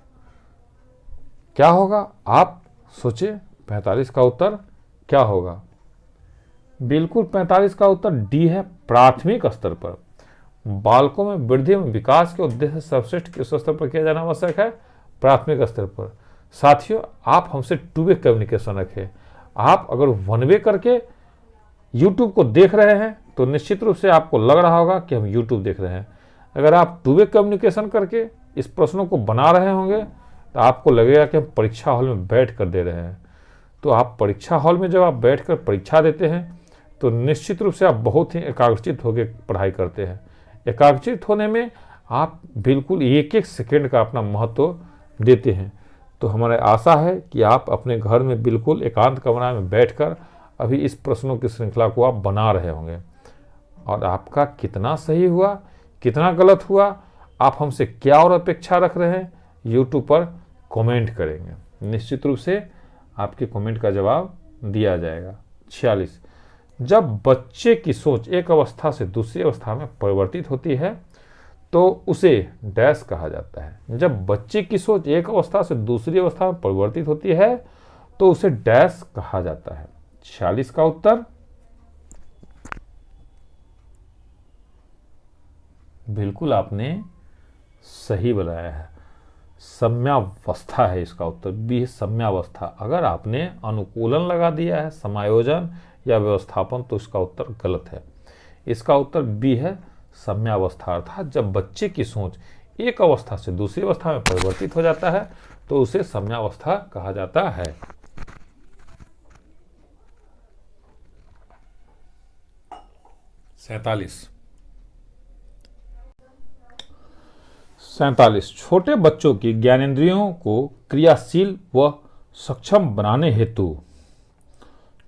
क्या होगा? आप सोचिए 45 का उत्तर क्या होगा? बिल्कुल 45 का उत्तर डी है, प्राथमिक स्तर पर। बालकों में वृद्धि एवं विकास के उद्देश्य से सर्वश्रेष्ठ किस स्तर पर किया जाना आवश्यक है? प्राथमिक स्तर पर। साथियों आप हमसे टू वे कम्युनिकेशन रखें। आप अगर वन वे करके YouTube को देख रहे हैं तो निश्चित रूप से आपको लग रहा होगा कि हम YouTube देख रहे हैं। अगर आप टू वे कम्युनिकेशन करके इस प्रश्नों को बना रहे होंगे तो आपको लगेगा कि हम परीक्षा हॉल में बैठ कर दे रहे हैं। तो आप परीक्षा हॉल में जब आप बैठ कर परीक्षा देते हैं तो निश्चित रूप से आप बहुत ही एकाग्रचित होकर पढ़ाई करते हैं। एकाग्रचित होने में आप बिल्कुल एक एक सेकेंड का अपना महत्व देते हैं। तो हमारा आशा है कि आप अपने घर में बिल्कुल एकांत कमरा में बैठकर अभी इस प्रश्नों की श्रृंखला को आप बना रहे होंगे। और आपका कितना सही हुआ, कितना गलत हुआ, आप हमसे क्या और अपेक्षा रख रहे हैं, YouTube पर कमेंट करेंगे। निश्चित रूप से आपके कमेंट का जवाब दिया जाएगा। 46, जब बच्चे की सोच एक अवस्था से दूसरी अवस्था में परिवर्तित होती है तो उसे डैश कहा जाता है। जब बच्चे की सोच एक अवस्था से दूसरी अवस्था में परिवर्तित होती है तो उसे डैश कहा जाता है। 46 का उत्तर बिल्कुल आपने सही बनाया है, सम्यावस्था है इसका उत्तर। बी है सम्यावस्था। अगर आपने अनुकूलन लगा दिया है, समायोजन या व्यवस्थापन, तो इसका उत्तर गलत है। इसका उत्तर बी है, सम्यावस्था। अर्थात जब बच्चे की सोच एक अवस्था से दूसरी अवस्था में परिवर्तित हो जाता है तो उसे सम्यावस्था कहा जाता है। 47, छोटे बच्चों की ज्ञानेंद्रियों को क्रियाशील व सक्षम बनाने हेतु,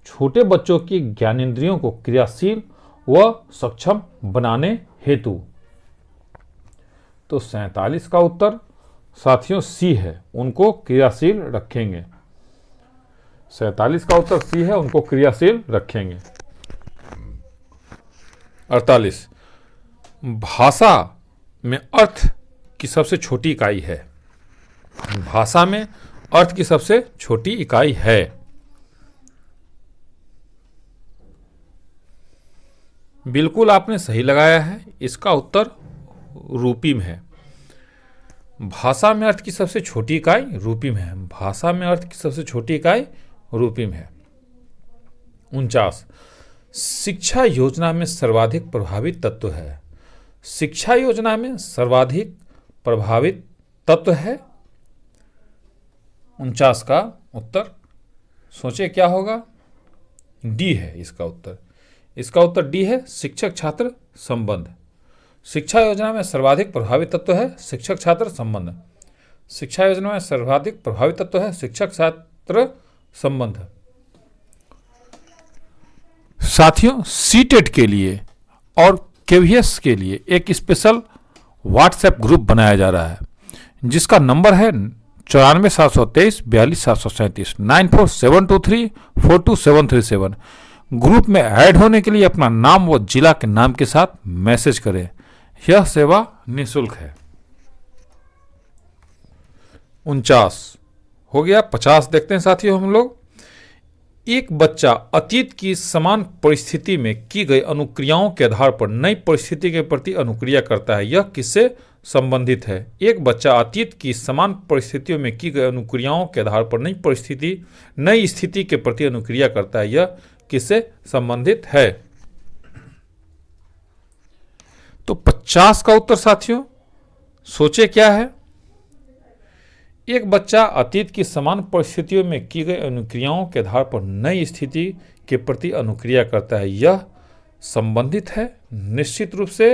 छोटे बच्चों की ज्ञानेंद्रियों को क्रियाशील व सक्षम बनाने हेतु, तो 47 का उत्तर साथियों सी है, उनको क्रियाशील रखेंगे। 47 का उत्तर सी है, उनको क्रियाशील रखेंगे। 48, भाषा में अर्थ की सबसे छोटी इकाई है। भाषा में अर्थ की सबसे छोटी इकाई है। बिल्कुल आपने सही लगाया है, इसका उत्तर रूपिम है। भाषा में अर्थ की सबसे छोटी इकाई रूपिम है। भाषा में अर्थ की सबसे छोटी इकाई रूपिम है। 49, शिक्षा योजना में सर्वाधिक प्रभावित तत्व है। शिक्षा योजना में सर्वाधिक प्रभावित तत्व है। 49 का उत्तर सोचे क्या होगा? डी है इसका उत्तर। इसका उत्तर डी है, शिक्षक छात्र संबंध। शिक्षा योजना में सर्वाधिक प्रभावित तत्व है शिक्षक छात्र संबंध। शिक्षा योजना में सर्वाधिक प्रभावित तत्व है शिक्षक छात्र संबंध। साथियों सीटेट के लिए और केवीएस के लिए एक स्पेशल व्हाट्सएप ग्रुप बनाया जा रहा है जिसका नंबर है 94,723,42,737 94,723,42737। ग्रुप में ऐड होने के लिए अपना नाम व जिला के नाम के साथ मैसेज करें। यह सेवा निःशुल्क है। 49 हो गया। 50 देखते हैं साथियों हम लोग। एक बच्चा अतीत की समान परिस्थिति में की गई अनुक्रियाओं के आधार पर नई परिस्थिति के प्रति अनुक्रिया करता है। यह किससे संबंधित है? एक बच्चा अतीत की समान परिस्थितियों में की गई अनुक्रियाओं के आधार पर नई स्थिति के प्रति अनुक्रिया करता है। यह किससे संबंधित है? तो 50 का उत्तर साथियों सोचे क्या है? एक बच्चा अतीत की समान परिस्थितियों में की गई अनुक्रियाओं के आधार पर नई स्थिति के प्रति अनुक्रिया करता है। यह संबंधित है निश्चित रूप से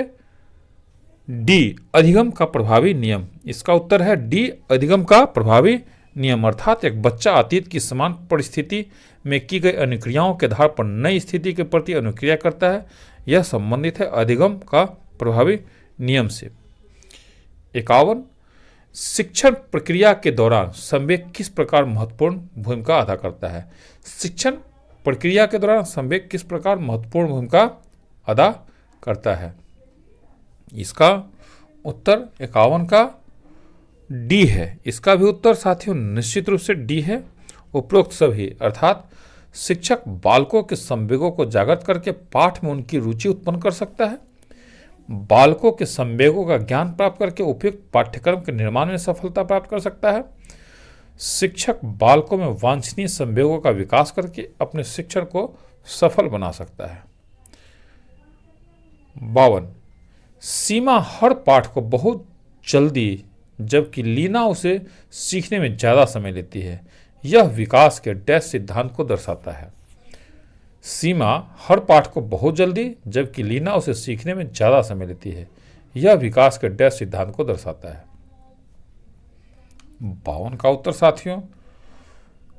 डी, अधिगम का प्रभावी नियम। इसका उत्तर है डी, अधिगम का प्रभावी नियम। अर्थात एक बच्चा अतीत की समान परिस्थिति में की गई अनुक्रियाओं के आधार पर नई स्थिति के प्रति अनुक्रिया करता है। यह संबंधित है अधिगम का प्रभावी नियम से। 51, शिक्षण प्रक्रिया के दौरान संवेग किस प्रकार महत्वपूर्ण भूमिका अदा करता है? शिक्षण प्रक्रिया के दौरान संवेग किस प्रकार महत्वपूर्ण भूमिका अदा करता है? इसका उत्तर 51 का डी है। इसका भी उत्तर साथियों निश्चित रूप से डी है। उपरोक्त सभी अर्थात शिक्षक बालकों के संवेगों को जागृत करके पाठ में उनकी रुचि उत्पन्न कर सकता है, बालकों के संवेगों का ज्ञान प्राप्त करके उपयुक्त पाठ्यक्रम के निर्माण में सफलता प्राप्त कर सकता है, शिक्षक बालकों में वांछनीय संवेगों का विकास करके अपने शिक्षण को सफल बना सकता है। 52, सीमा हर पाठ को बहुत जल्दी जबकि लीना उसे सीखने में ज़्यादा समय लेती है। यह विकास के डैश सिद्धांत को दर्शाता है। सीमा हर पाठ को बहुत जल्दी जबकि लीना उसे सीखने में ज़्यादा समय लेती है। यह विकास के डैश सिद्धांत को दर्शाता है। 52 का उत्तर साथियों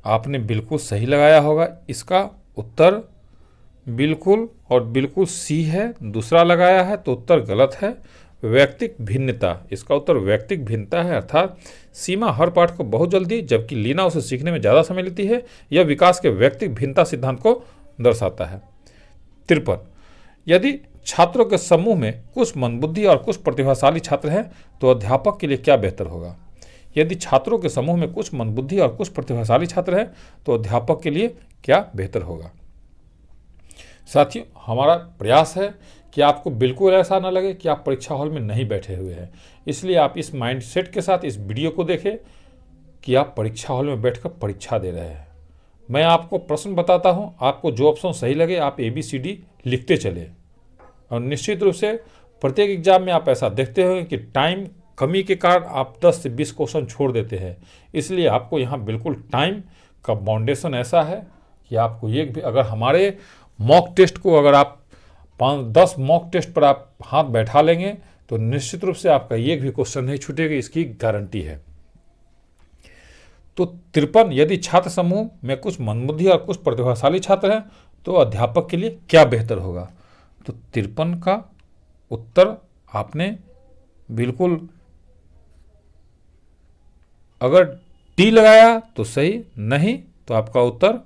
आपने बिल्कुल सही लगाया होगा। इसका उत्तर बिल्कुल और बिल्कुल सी है। दूसरा लगाया है तो उत्तर गलत है। व्यक्तिक भिन्नता, इसका उत्तर व्यक्तिक भिन्नता है। अर्थात सीमा हर पाठ को बहुत जल्दी जबकि लीना उसे सीखने में ज़्यादा समय लेती है। यह विकास के व्यक्तिक भिन्नता सिद्धांत को दर्शाता है। 53, यदि छात्रों के समूह में कुछ मंदबुद्धि और कुछ प्रतिभाशाली छात्र हैं तो अध्यापक के लिए क्या बेहतर होगा? यदि छात्रों के समूह में कुछ मंदबुद्धि और कुछ प्रतिभाशाली छात्र हैं तो अध्यापक के लिए क्या बेहतर होगा? साथियों हमारा प्रयास है कि आपको बिल्कुल ऐसा ना लगे कि आप परीक्षा हॉल में नहीं बैठे हुए हैं। इसलिए आप इस माइंडसेट के साथ इस वीडियो को देखें कि आप परीक्षा हॉल में बैठकर परीक्षा दे रहे हैं। मैं आपको प्रश्न बताता हूं, आपको जो ऑप्शन सही लगे आप ABCD लिखते चले। और निश्चित रूप से प्रत्येक एग्जाम में आप ऐसा देखते हो कि टाइम कमी के कारण आप 10 से 20 क्वेश्चन छोड़ देते हैं। इसलिए आपको यहाँ बिल्कुल टाइम का बाउंडेशन ऐसा है कि आपको एक भी, अगर हमारे मॉक टेस्ट को अगर आप 5-10 मॉक टेस्ट पर आप हाथ बैठा लेंगे तो निश्चित रूप से आपका एक भी क्वेश्चन नहीं छूटेगा, इसकी गारंटी है। तो 53, यदि छात्र समूह में कुछ मंदबुद्धि और कुछ प्रतिभाशाली छात्र हैं तो अध्यापक के लिए क्या बेहतर होगा? तो 53 का उत्तर आपने बिल्कुल, अगर डी लगाया तो सही, नहीं तो आपका उत्तर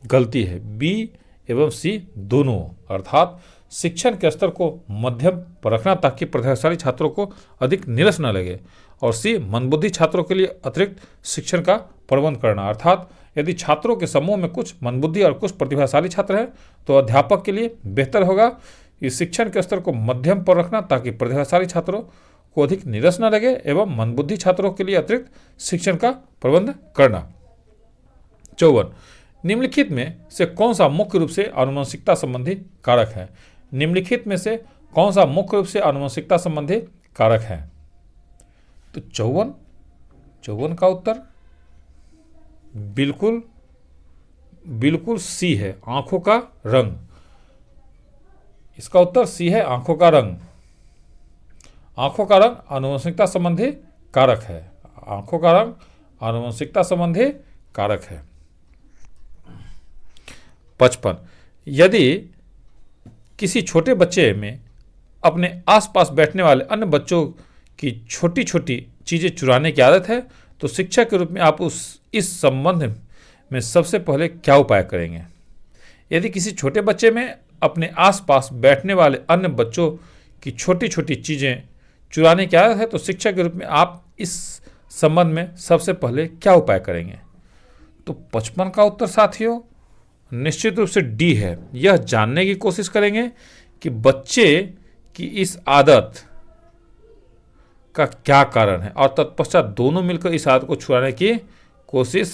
गलती है। बी एवं सी दोनों, अर्थात शिक्षण के स्तर को मध्यम पर रखना ताकि प्रतिभाशाली छात्रों को अधिक नीरस न लगे, और सी मंदबुद्धि छात्रों के लिए अतिरिक्त शिक्षण का प्रबंध करना। अर्थात यदि छात्रों के समूह में कुछ मंदबुद्धि और कुछ प्रतिभाशाली छात्र हैं तो अध्यापक के लिए बेहतर होगा कि शिक्षण के स्तर को मध्यम पर रखना ताकि प्रतिभाशाली छात्रों को अधिक नीरस न लगे एवं मंदबुद्धि छात्रों के लिए अतिरिक्त शिक्षण का प्रबंध करना। 54, निम्नलिखित में से कौन सा मुख्य रूप से आनुवंशिकता संबंधी कारक है? निम्नलिखित में से कौन सा मुख्य रूप से आनुवंशिकता संबंधी कारक है? तो 54 का उत्तर बिल्कुल सी है, आंखों का रंग। इसका उत्तर सी है, आंखों का रंग। आंखों का रंग आनुवंशिकता संबंधी कारक है। आंखों का रंग आनुवंशिकता संबंधी कारक है। 55, यदि किसी छोटे बच्चे में अपने आसपास बैठने वाले अन्य बच्चों की छोटी छोटी चीज़ें चुराने की आदत है तो शिक्षक के रूप में आप इस संबंध में सबसे पहले क्या उपाय करेंगे? यदि किसी छोटे बच्चे में अपने आसपास बैठने वाले अन्य बच्चों की छोटी छोटी चीज़ें चुराने की आदत है तो शिक्षक के रूप में आप इस संबंध में सबसे पहले क्या उपाय करेंगे? तो 55 का उत्तर साथियों निश्चित रूप से डी है। यह जानने की कोशिश करेंगे कि बच्चे की इस आदत का क्या कारण है और तत्पश्चात दोनों मिलकर इस आदत को छुड़ाने की कोशिश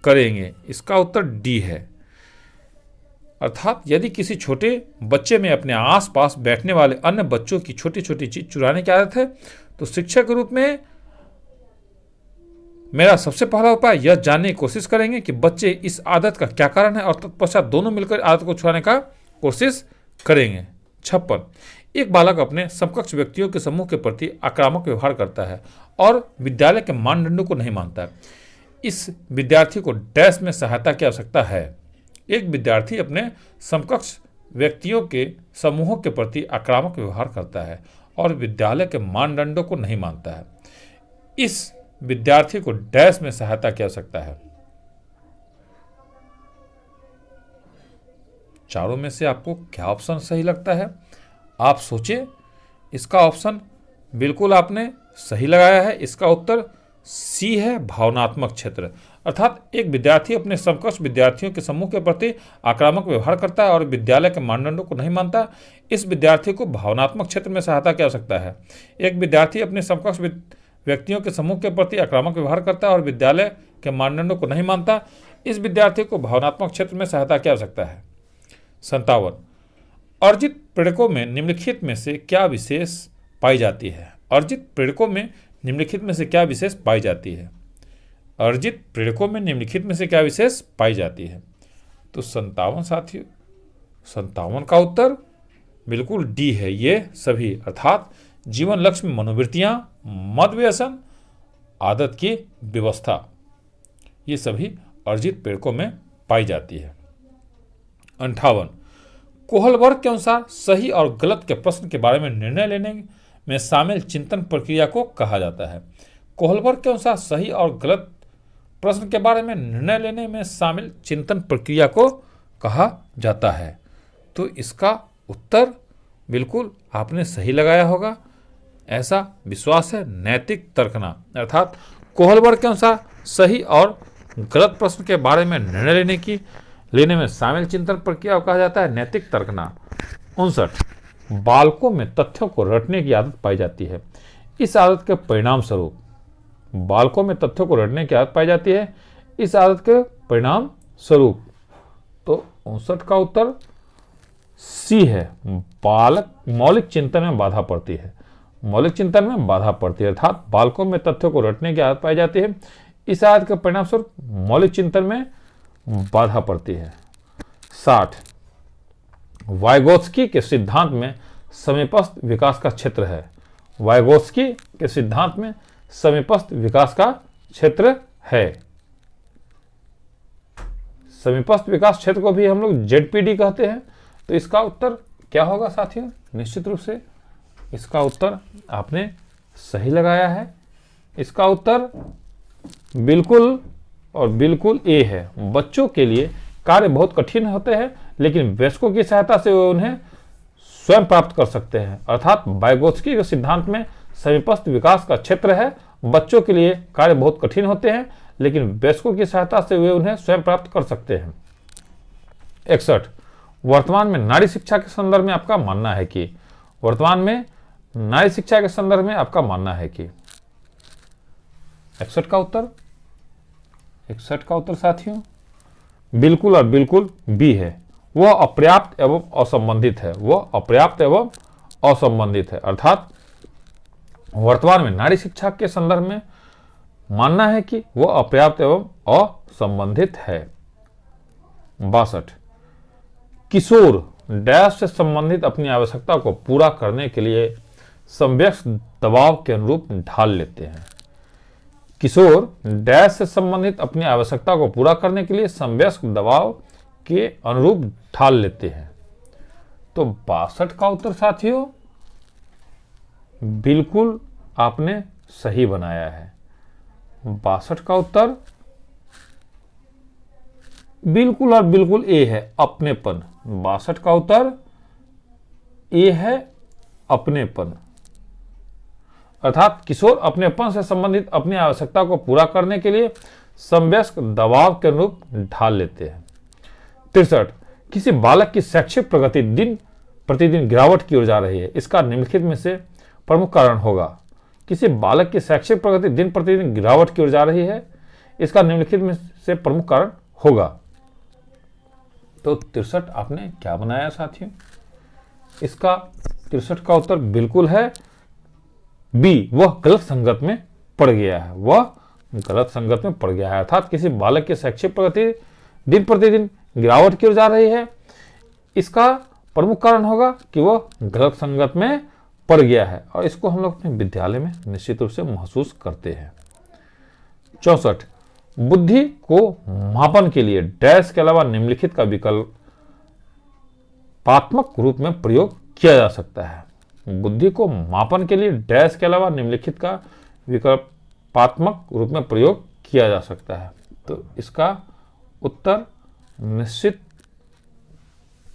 करेंगे। इसका उत्तर डी है। अर्थात यदि किसी छोटे बच्चे में अपने आसपास बैठने वाले अन्य बच्चों की छोटी छोटी चीज चुराने की आदत है, तो शिक्षक के रूप में मेरा सबसे पहला उपाय यह जानने की कोशिश करेंगे कि बच्चे इस आदत का क्या कारण है और तत्पश्चात दोनों मिलकर आदत को छुड़ाने का कोशिश करेंगे। 56, एक बालक अपने समकक्ष व्यक्तियों के समूह के प्रति आक्रामक व्यवहार करता है और विद्यालय के मानदंडों को नहीं मानता। इस विद्यार्थी को डैश में सहायता की आवश्यकता है। एक विद्यार्थी अपने समकक्ष व्यक्तियों के समूहों के प्रति आक्रामक व्यवहार करता है और विद्यालय के मानदंडों को नहीं मानता है। इस विद्यार्थी को डैश में सहायता की आवश्यकता है। चारों में से आपको क्या ऑप्शन सही लगता है? आप सोचिए। इसका ऑप्शन बिल्कुल आपने सही लगाया है। इसका उत्तर सी है, भावनात्मक क्षेत्र। अर्थात एक विद्यार्थी अपने समकक्ष विद्यार्थियों के समूह के प्रति आक्रामक व्यवहार करता है और विद्यालय के मानदंडों को नहीं मानता। इस विद्यार्थी को भावनात्मक क्षेत्र में सहायता की आवश्यकता है। एक विद्यार्थी अपने समकक्ष व्यक्तियों के समूह के प्रति आक्रामक व्यवहार करता है और विद्यालय के मानदंडों को नहीं मानता। इस विद्यार्थी को भावनात्मक क्षेत्र में सहायता की आवश्यकता है। 57, अर्जित प्रेरकों में निम्नलिखित में से क्या विशेष पाई जाती है? अर्जित प्रेरकों में निम्नलिखित में से क्या विशेष पाई जाती है? अर्जित प्रेरकों में निम्नलिखित में से क्या विशेष पाई जाती है? तो 57 साथियों, 57 का उत्तर बिल्कुल डी है। ये सभी अर्थात जीवन लक्ष्य में मनोवृत्तियां, मद व्यसन, आदत की व्यवस्था, ये सभी अर्जित प्रेरकों में पाई जाती है। 58, कोहलबर्ग के अनुसार सही और गलत के प्रश्न के बारे में निर्णय लेने में शामिल चिंतन प्रक्रिया को कहा जाता है। कोहलबर्ग के अनुसार सही और गलत प्रश्न के बारे में निर्णय लेने में शामिल चिंतन प्रक्रिया को कहा जाता है। तो इसका उत्तर बिल्कुल आपने सही लगाया होगा, ऐसा विश्वास है। नैतिक तर्कना, अर्थात कोहलबर्ग के अनुसार सही और गलत प्रश्न के बारे में निर्णय लेने में शामिल चिंतन प्रक्रिया को कहा जाता है नैतिक तर्कना। 59, बालकों में तथ्यों को रटने की आदत पाई जाती है। इस आदत के परिणाम स्वरूप, बालकों में तथ्यों को रटने की आदत पाई जाती है इस आदत के परिणाम स्वरूप। तो 59 का उत्तर सी है, बालक मौलिक चिंतन में बाधा पड़ती है। मौलिक चिंतन में बाधा पड़ती है, अर्थात बालकों में तथ्यों को रटने की आदत पाई जाती है इस आदत के परिणाम स्वरूप मौलिक चिंतन में बाधा पड़ती है। 60, वाइगोत्स्की के सिद्धांत में समीपस्थ विकास का क्षेत्र है। वाइगोत्स्की के सिद्धांत में समीपस्थ विकास का क्षेत्र है। समीपस्थ विकास क्षेत्र को भी हम लोग जेडपीडी कहते हैं। तो इसका उत्तर क्या होगा साथियों? निश्चित रूप से इसका उत्तर आपने सही लगाया है। इसका उत्तर बिल्कुल और बिल्कुल ए है। बच्चों के लिए कार्य बहुत कठिन होते हैं, लेकिन वयस्कों की सहायता से वे उन्हें स्वयं प्राप्त कर सकते हैं। अर्थात वाइगोत्स्की के सिद्धांत में समीपस्थ विकास का क्षेत्र है। बच्चों के लिए कार्य बहुत कठिन होते हैं, लेकिन वयस्कों की सहायता से वे उन्हें स्वयं प्राप्त कर सकते हैं। 61, वर्तमान में नारी शिक्षा के संदर्भ में आपका मानना है कि, वर्तमान में नारी शिक्षा के संदर्भ में आपका मानना है कि 61 का उत्तर, 61 का उत्तर साथियों बिल्कुल और बिल्कुल बी है। वह अपर्याप्त एवं असंबंधित है। वह अपर्याप्त एवं असंबंधित है, अर्थात वर्तमान में नारी शिक्षा के संदर्भ में मानना है कि वह अपर्याप्त एवं असंबंधित है। 62, किशोर डैश से संबंधित अपनी आवश्यकता को पूरा करने के लिए संवयस्क दबाव के अनुरूप ढाल लेते हैं। किशोर डैश से संबंधित अपनी आवश्यकता को पूरा करने के लिए संवयस्क दबाव के अनुरूप ढाल लेते हैं। तो 62 का उत्तर साथियों बिल्कुल आपने सही बनाया है। 62 का उत्तर बिल्कुल और बिल्कुल ए है, अपनेपन। 62 का उत्तर ए है, अपनेपन। अर्थात किशोर अपनेपन से संबंधित अपनी आवश्यकता को पूरा करने के लिए संवयस्क दबाव के अनुरूप ढाल लेते हैं। 63, किसी बालक की शैक्षिक प्रगति दिन प्रतिदिन गिरावट की ओर जा रही है, इसका निम्नलिखित में से प्रमुख कारण होगा। किसी बालक की शैक्षिक प्रगति दिन प्रतिदिन गिरावट की ओर जा रही है, इसका निम्नलिखित में से प्रमुख कारण होगा। तो 63 आपने क्या बनाया साथियों? इसका 63 का उत्तर बिल्कुल है बी, वह गलत संगत में पड़ गया है। वह गलत संगत में पड़ गया है, अर्थात किसी बालक की शैक्षिक प्रगति दिन प्रतिदिन गिरावट की ओर जा रही है, इसका प्रमुख कारण होगा कि वह गलत संगत में पड़ गया है, और इसको हम लोग अपने विद्यालय में निश्चित रूप से महसूस करते हैं। 64, बुद्धि को मापन के लिए डैश के अलावा निम्नलिखित का विकल्पात्मक रूप में प्रयोग किया जा सकता है। बुद्धि को मापन के लिए डैश के अलावा निम्नलिखित का विकल्पात्मक रूप में प्रयोग किया जा सकता है। तो इसका उत्तर निश्चित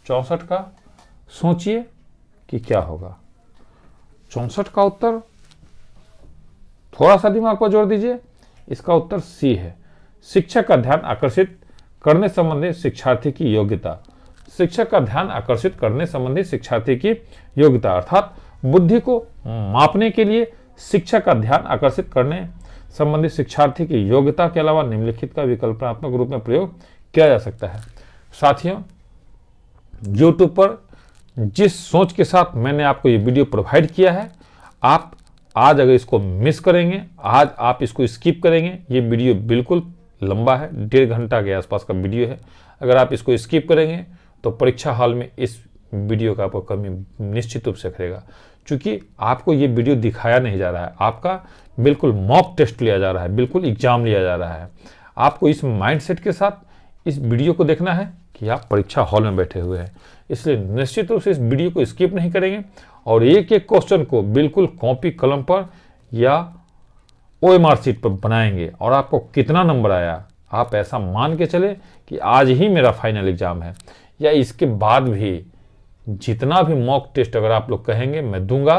64 का सोचिए कि क्या होगा। 64 का उत्तर थोड़ा सा दिमाग पर जोर दीजिए, इसका उत्तर सी है, शिक्षक का ध्यान आकर्षित करने संबंधी शिक्षार्थी की योग्यता। शिक्षक का ध्यान आकर्षित करने संबंधी शिक्षार्थी की योग्यता, अर्थात बुद्धि को मापने के लिए शिक्षक का ध्यान आकर्षित करने संबंधी शिक्षार्थी की योग्यता के अलावा निम्नलिखित का विकल्पात्मक रूप में प्रयोग किया जा सकता है। साथियों, YouTube पर जिस सोच के साथ मैंने आपको ये वीडियो प्रोवाइड किया है, आप आज अगर इसको मिस करेंगे, आज आप इसको स्किप करेंगे, ये वीडियो बिल्कुल लंबा है, 1.5 घंटा के आसपास का वीडियो है। अगर आप इसको स्किप करेंगे तो परीक्षा हॉल में इस वीडियो का आपको कमी निश्चित रूप से करेगा, क्योंकि आपको ये वीडियो दिखाया नहीं जा रहा है, आपका बिल्कुल मॉक टेस्ट लिया जा रहा है, बिल्कुल एग्जाम लिया जा रहा है। आपको इस माइंडसेट के साथ इस वीडियो को देखना है कि आप परीक्षा हॉल में बैठे हुए हैं, इसलिए निश्चित रूप से इस वीडियो को स्किप नहीं करेंगे और एक एक क्वेश्चन को बिल्कुल कॉपी कलम पर या OMR शीट पर बनाएंगे। और आपको कितना नंबर आया, आप ऐसा मान के चले कि आज ही मेरा फाइनल एग्जाम है, या इसके बाद भी जितना भी मॉक टेस्ट अगर आप लोग कहेंगे मैं दूंगा,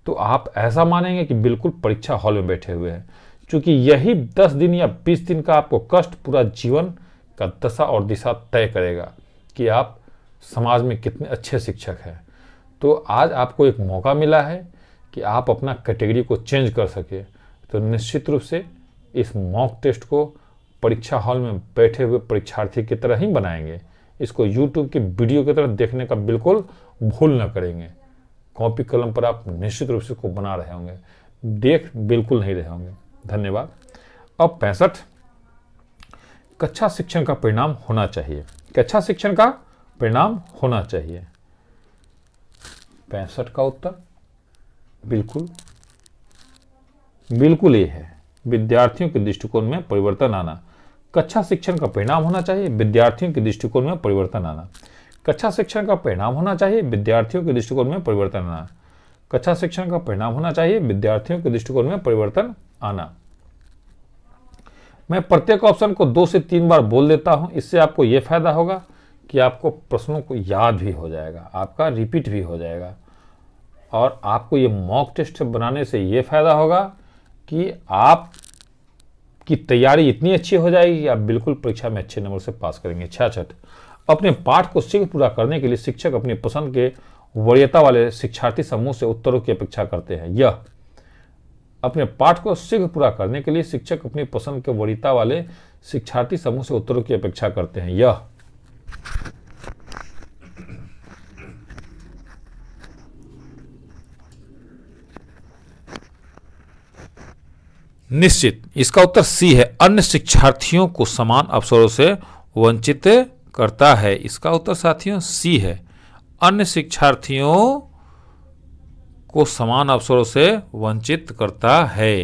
तो आप ऐसा मानेंगे कि बिल्कुल परीक्षा हॉल में बैठे हुए हैं, क्योंकि यही 10 दिन या 20 दिन का आपको कष्ट पूरा जीवन का दशा और दिशा तय करेगा कि आप समाज में कितने अच्छे शिक्षक हैं। तो आज आपको एक मौका मिला है कि आप अपना कैटेगरी को चेंज कर सके, तो निश्चित रूप से इस मॉक टेस्ट को परीक्षा हॉल में बैठे हुए परीक्षार्थी की तरह ही बनाएंगे। इसको YouTube की वीडियो की तरह देखने का बिल्कुल भूल न करेंगे। कॉपी कलम पर आप निश्चित रूप से इसको बना रहे होंगे, देख बिल्कुल नहीं रहे होंगे। धन्यवाद। अब 65, कक्षा शिक्षण का परिणाम होना चाहिए। कक्षा शिक्षण का परिणाम होना चाहिए। 65 का उत्तर बिल्कुल ये है, विद्यार्थियों के दृष्टिकोण में परिवर्तन आना। कक्षा शिक्षण का परिणाम होना चाहिए विद्यार्थियों के दृष्टिकोण में परिवर्तन आना। कक्षा शिक्षण का परिणाम होना चाहिए विद्यार्थियों के दृष्टिकोण में परिवर्तन आना। कक्षा शिक्षण का परिणाम होना चाहिए विद्यार्थियों के दृष्टिकोण में परिवर्तन आना। मैं प्रत्येक ऑप्शन को 2 से 3 बार बोल देता हूं, इससे आपको यह फायदा होगा कि आपको प्रश्नों को याद भी हो जाएगा, आपका रिपीट भी हो जाएगा, और आपको ये मॉक टेस्ट बनाने से ये फायदा होगा कि आप की तैयारी इतनी अच्छी हो जाएगी कि आप बिल्कुल परीक्षा में अच्छे नंबर से पास करेंगे। 66, अपने पाठ को शीघ्र पूरा करने के लिए शिक्षक अपनी पसंद के वरीयता वाले शिक्षार्थी समूह से उत्तरों की अपेक्षा करते हैं। यह अपने पाठ को शीघ्र पूरा करने के लिए शिक्षक अपनी पसंद के वरीयता वाले शिक्षार्थी समूह से उत्तरों की अपेक्षा करते हैं। यह निश्चित, इसका उत्तर सी है, अन्य शिक्षार्थियों को समान अवसरों से वंचित करता है। इसका उत्तर साथियों सी है, अन्य शिक्षार्थियों को समान अवसरों से वंचित करता है।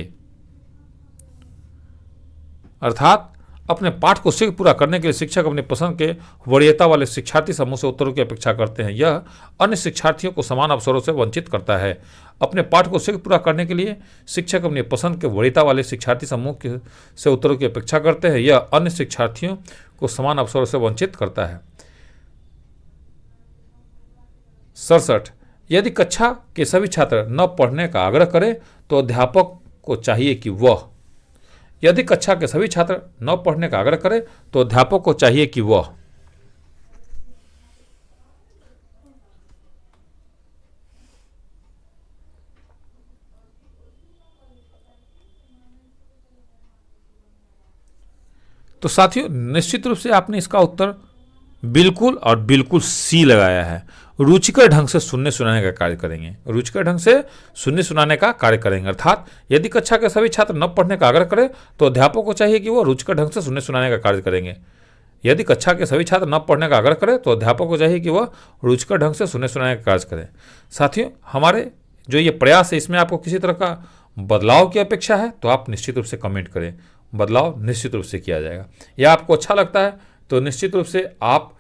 अर्थात अपने पाठ को शीघ्र पूरा करने के लिए शिक्षक अपनी पसंद के वरीयता वाले शिक्षार्थी समूह से उत्तरों की अपेक्षा करते हैं। यह अन्य शिक्षार्थियों को समान अवसरों से वंचित करता है। अपने पाठ को शीघ्र पूरा करने के लिए शिक्षक अपनी पसंद के वरीयता वाले शिक्षार्थी समूह से उत्तरों की अपेक्षा करते हैं। यह अन्य शिक्षार्थियों को समान अवसरों से वंचित करता है। 67, यदि कक्षा के सभी छात्र न पढ़ने का आग्रह करें तो अध्यापक को चाहिए कि वह यदि कक्षा के सभी छात्र न पढ़ने का आग्रह करें तो अध्यापक को चाहिए कि वह तो साथियों निश्चित रूप से आपने इसका उत्तर बिल्कुल और बिल्कुल सी लगाया है। रुचिकर ढंग से सुनने सुनाने का कार्य करेंगे, रुचिकर ढंग से सुनने सुनाने का कार्य करेंगे। अर्थात यदि कक्षा के सभी छात्र न पढ़ने का आग्रह करें तो अध्यापक को चाहिए कि वो रुचिकर ढंग से सुनने सुनाने का कार्य करेंगे। यदि कक्षा के सभी छात्र न पढ़ने का आग्रह करें तो अध्यापक को चाहिए कि वह रुचिकर ढंग से सुनने सुनाने का कार्य करें। साथियों हमारे जो ये प्रयास है इसमें आपको किसी तरह का बदलाव की अपेक्षा है तो आप निश्चित रूप से कमेंट करें, बदलाव निश्चित रूप से किया जाएगा। या आपको अच्छा लगता है तो निश्चित रूप से आप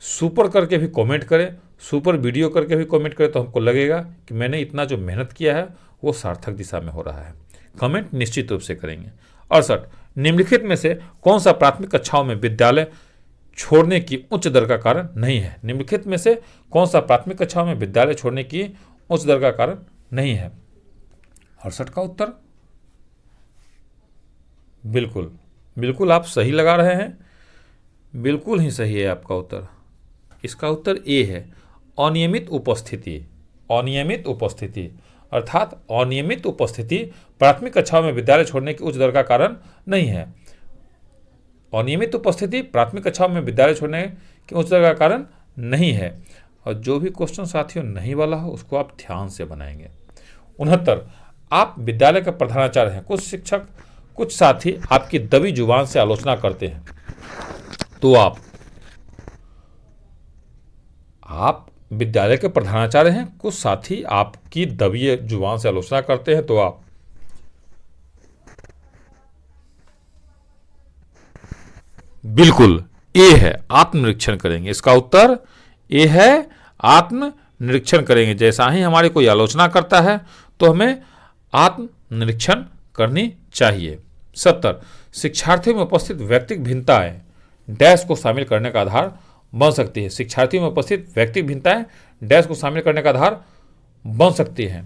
सुपर करके भी कमेंट करें, सुपर वीडियो करके भी कमेंट करें, तो हमको लगेगा कि मैंने इतना जो मेहनत किया है वो सार्थक दिशा में हो रहा है। कमेंट निश्चित रूप से करेंगे। 68 निम्नलिखित में से कौन सा प्राथमिक कक्षाओं में विद्यालय छोड़ने की उच्च दर का कारण नहीं है? निम्नलिखित में से कौन सा प्राथमिक कक्षाओं में विद्यालय छोड़ने की उच्च दर का कारण नहीं है? 68 का उत्तर बिल्कुल बिल्कुल आप सही लगा रहे हैं, बिल्कुल ही सही है आपका उत्तर। इसका उत्तर ए है, अनियमित उपस्थिति। अनियमित उपस्थिति अर्थात अनियमित उपस्थिति प्राथमिक कक्षाओं में विद्यालय छोड़ने की उच्च दर का कारण नहीं है। अनियमित उपस्थिति प्राथमिक कक्षाओं में विद्यालय छोड़ने की उच्च दर का कारण नहीं है। और जो भी क्वेश्चन साथियों नहीं वाला हो उसको आप ध्यान से बनाएंगे। 69 आप विद्यालय के प्रधानाचार्य हैं, कुछ शिक्षक कुछ साथी आपकी दबी जुबान से आलोचना करते हैं तो आप विद्यालय के प्रधानाचार्य हैं, कुछ साथी आपकी दबी जुबान से आलोचना करते हैं तो आप बिल्कुल ए है, आत्मनिरीक्षण करेंगे। इसका उत्तर ए है, आत्मनिरीक्षण करेंगे। जैसा ही हमारी कोई आलोचना करता है तो हमें आत्मनिरीक्षण करनी चाहिए। 70 शिक्षार्थियों में उपस्थित व्यक्तिगत भिन्नताएं डैश को शामिल करने का आधार बन सकती है। शिक्षार्थियों में उपस्थित व्यक्तिगत भिन्नताएं डैश को शामिल करने का आधार बन सकती हैं।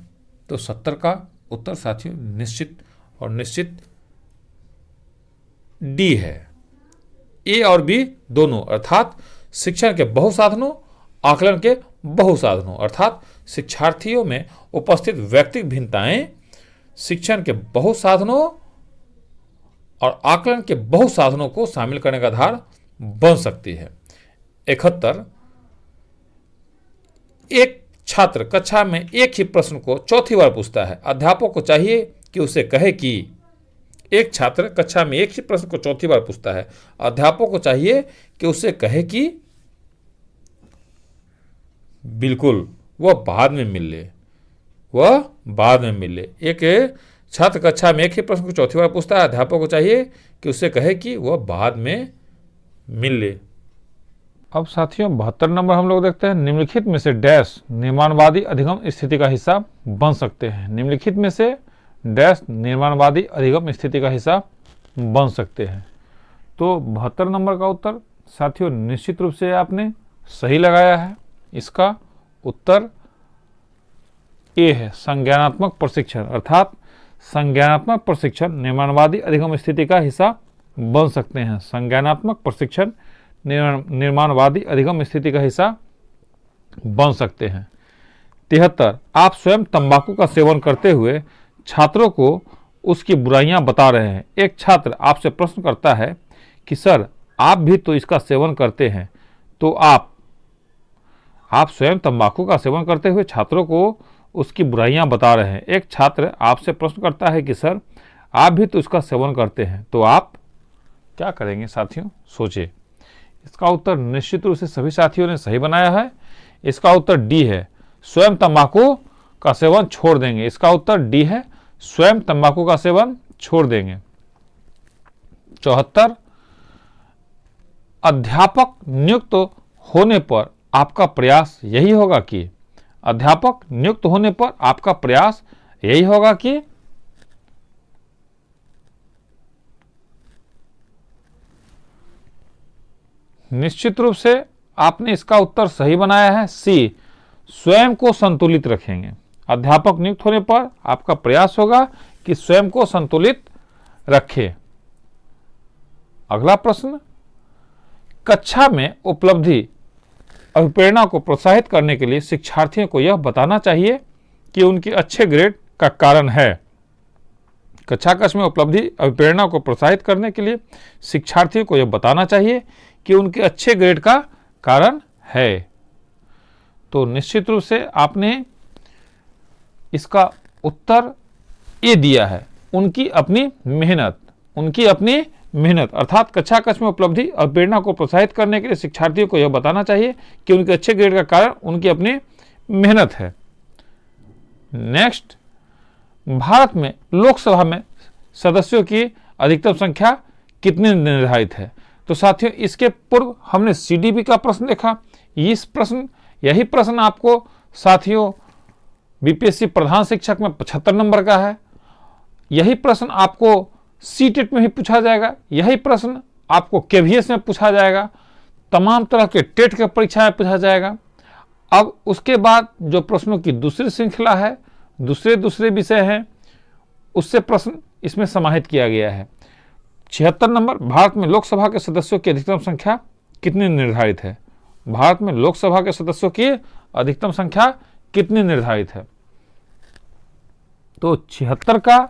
तो 70 का उत्तर साथियों निश्चित और निश्चित डी है। ए और बी दोनों अर्थात शिक्षण के बहुसाधनों, आकलन के बहुसाधनों अर्थात शिक्षार्थियों में उपस्थित व्यक्तिगत भिन्नताएं शिक्षण के बहुसाधनों और आकलन के बहुसाधनों को शामिल करने का आधार बन सकती है। 71 एक छात्र कक्षा में एक ही प्रश्न को चौथी बार पूछता है, अध्यापक को चाहिए कि उसे कहे कि एक छात्र कक्षा में एक ही प्रश्न को चौथी बार पूछता है, अध्यापक को चाहिए कि उसे कहे कि बिल्कुल वह बाद में मिल ले, वह बाद में मिल ले। एक छात्र कक्षा में एक ही प्रश्न को चौथी बार पूछता है, अध्यापक को चाहिए कि उसे कहे कि वह बाद में मिल ले। अब साथियों 72 नंबर हम लोग देखते हैं, निम्नलिखित में से डैश निर्माणवादी अधिगम स्थिति का हिस्सा बन सकते हैं। निम्नलिखित में से डैश निर्माणवादी अधिगम स्थिति का हिस्सा बन सकते हैं। तो 72 नंबर का उत्तर साथियों निश्चित रूप से आपने सही लगाया है। इसका उत्तर ए है, संज्ञानात्मक प्रशिक्षण अर्थात संज्ञानात्मक प्रशिक्षण निर्माणवादी अधिगम स्थिति का हिस्सा बन सकते हैं। संज्ञानात्मक प्रशिक्षण निर्माणवादी अधिगम स्थिति का हिस्सा बन सकते हैं। 73 आप स्वयं तंबाकू का सेवन करते हुए छात्रों को उसकी बुराइयां बता रहे हैं। एक छात्र आपसे प्रश्न करता है कि सर आप भी तो इसका सेवन करते हैं, तो आप स्वयं तंबाकू का सेवन करते हुए छात्रों को उसकी बुराइयां बता रहे हैं। एक छात्र आपसे प्रश्न करता है कि सर आप भी तो इसका सेवन करते हैं, तो आप क्या करेंगे साथियों? सोचिए। इसका उत्तर निश्चित रूप से सभी साथियों ने सही बनाया है। इसका उत्तर डी है, स्वयं तंबाकू का सेवन छोड़ देंगे। इसका उत्तर डी है, स्वयं तंबाकू का सेवन छोड़ देंगे। 74 अध्यापक नियुक्त होने पर आपका प्रयास यही होगा कि अध्यापक नियुक्त होने पर आपका प्रयास यही होगा कि निश्चित रूप से आपने इसका उत्तर सही बनाया है। सी स्वयं को संतुलित रखेंगे। अध्यापक नियुक्त होने पर आपका प्रयास होगा कि स्वयं को संतुलित रखे। अगला प्रश्न, कक्षा में उपलब्धि अभिप्रेरणा को प्रोत्साहित करने के लिए शिक्षार्थियों को यह बताना चाहिए कि उनके अच्छे ग्रेड का कारण है। कक्षा कक्ष में उपलब्धि अभिप्रेरणा को प्रोत्साहित करने के लिए शिक्षार्थियों को यह बताना चाहिए कि उनके अच्छे ग्रेड का कारण है। तो निश्चित रूप से आपने इसका उत्तर ए दिया है, उनकी अपनी मेहनत अर्थात कक्षा कक्ष में उपलब्धि और प्रेरणा को प्रोत्साहित करने के लिए शिक्षार्थियों को यह बताना चाहिए कि उनके अच्छे ग्रेड का कारण उनकी अपनी मेहनत है। नेक्स्ट, भारत में लोकसभा में सदस्यों की अधिकतम संख्या कितनी निर्धारित है? तो साथियों, इसके पूर्व हमने सीडीपी का प्रश्न देखा। यही प्रश्न आपको साथियों बीपीएससी प्रधान शिक्षक में 75 नंबर का है। यही प्रश्न आपको सीटेट में भी पूछा जाएगा, यही प्रश्न आपको केवीएस में पूछा जाएगा, तमाम तरह के टेट के परीक्षा में पूछा जाएगा। अब उसके बाद जो प्रश्नों की दूसरी श्रृंखला है, दूसरे विषय हैं, उससे प्रश्न इसमें समाहित किया गया है। 76 नंबर, भारत में लोकसभा के सदस्यों की अधिकतम संख्या कितनी निर्धारित है? भारत में लोकसभा के सदस्यों की अधिकतम संख्या कितनी निर्धारित है? तो 76 का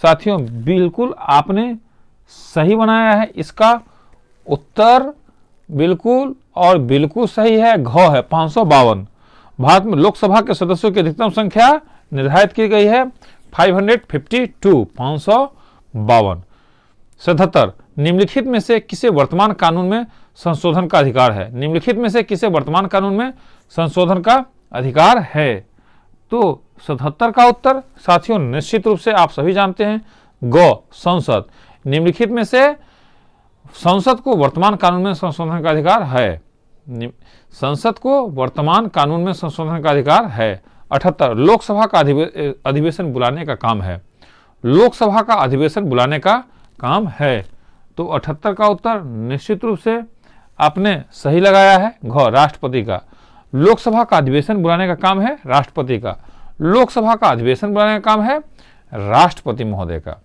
साथियों बिल्कुल आपने सही बनाया है। इसका उत्तर बिल्कुल और बिल्कुल सही है, घ है 552। भारत में लोकसभा के सदस्यों की अधिकतम संख्या निर्धारित की गई है 552। 77, निम्नलिखित में से किसे वर्तमान कानून में संशोधन का अधिकार है? निम्नलिखित में से किसे वर्तमान कानून में संशोधन का अधिकार है? तो 77 का उत्तर साथियों निश्चित रूप से आप सभी जानते हैं, ग संसद। निम्नलिखित में से संसद को वर्तमान कानून में संशोधन का अधिकार है। संसद को वर्तमान कानून में संशोधन का अधिकार है। 78, लोकसभा का अधिवेशन बुलाने का काम है। लोकसभा का अधिवेशन बुलाने का काम है। तो 78 का उत्तर निश्चित रूप से आपने सही लगाया है, घ राष्ट्रपति का। लोकसभा का अधिवेशन बुलाने का काम है राष्ट्रपति का। लोकसभा का अधिवेशन बुलाने का काम है राष्ट्रपति महोदय का।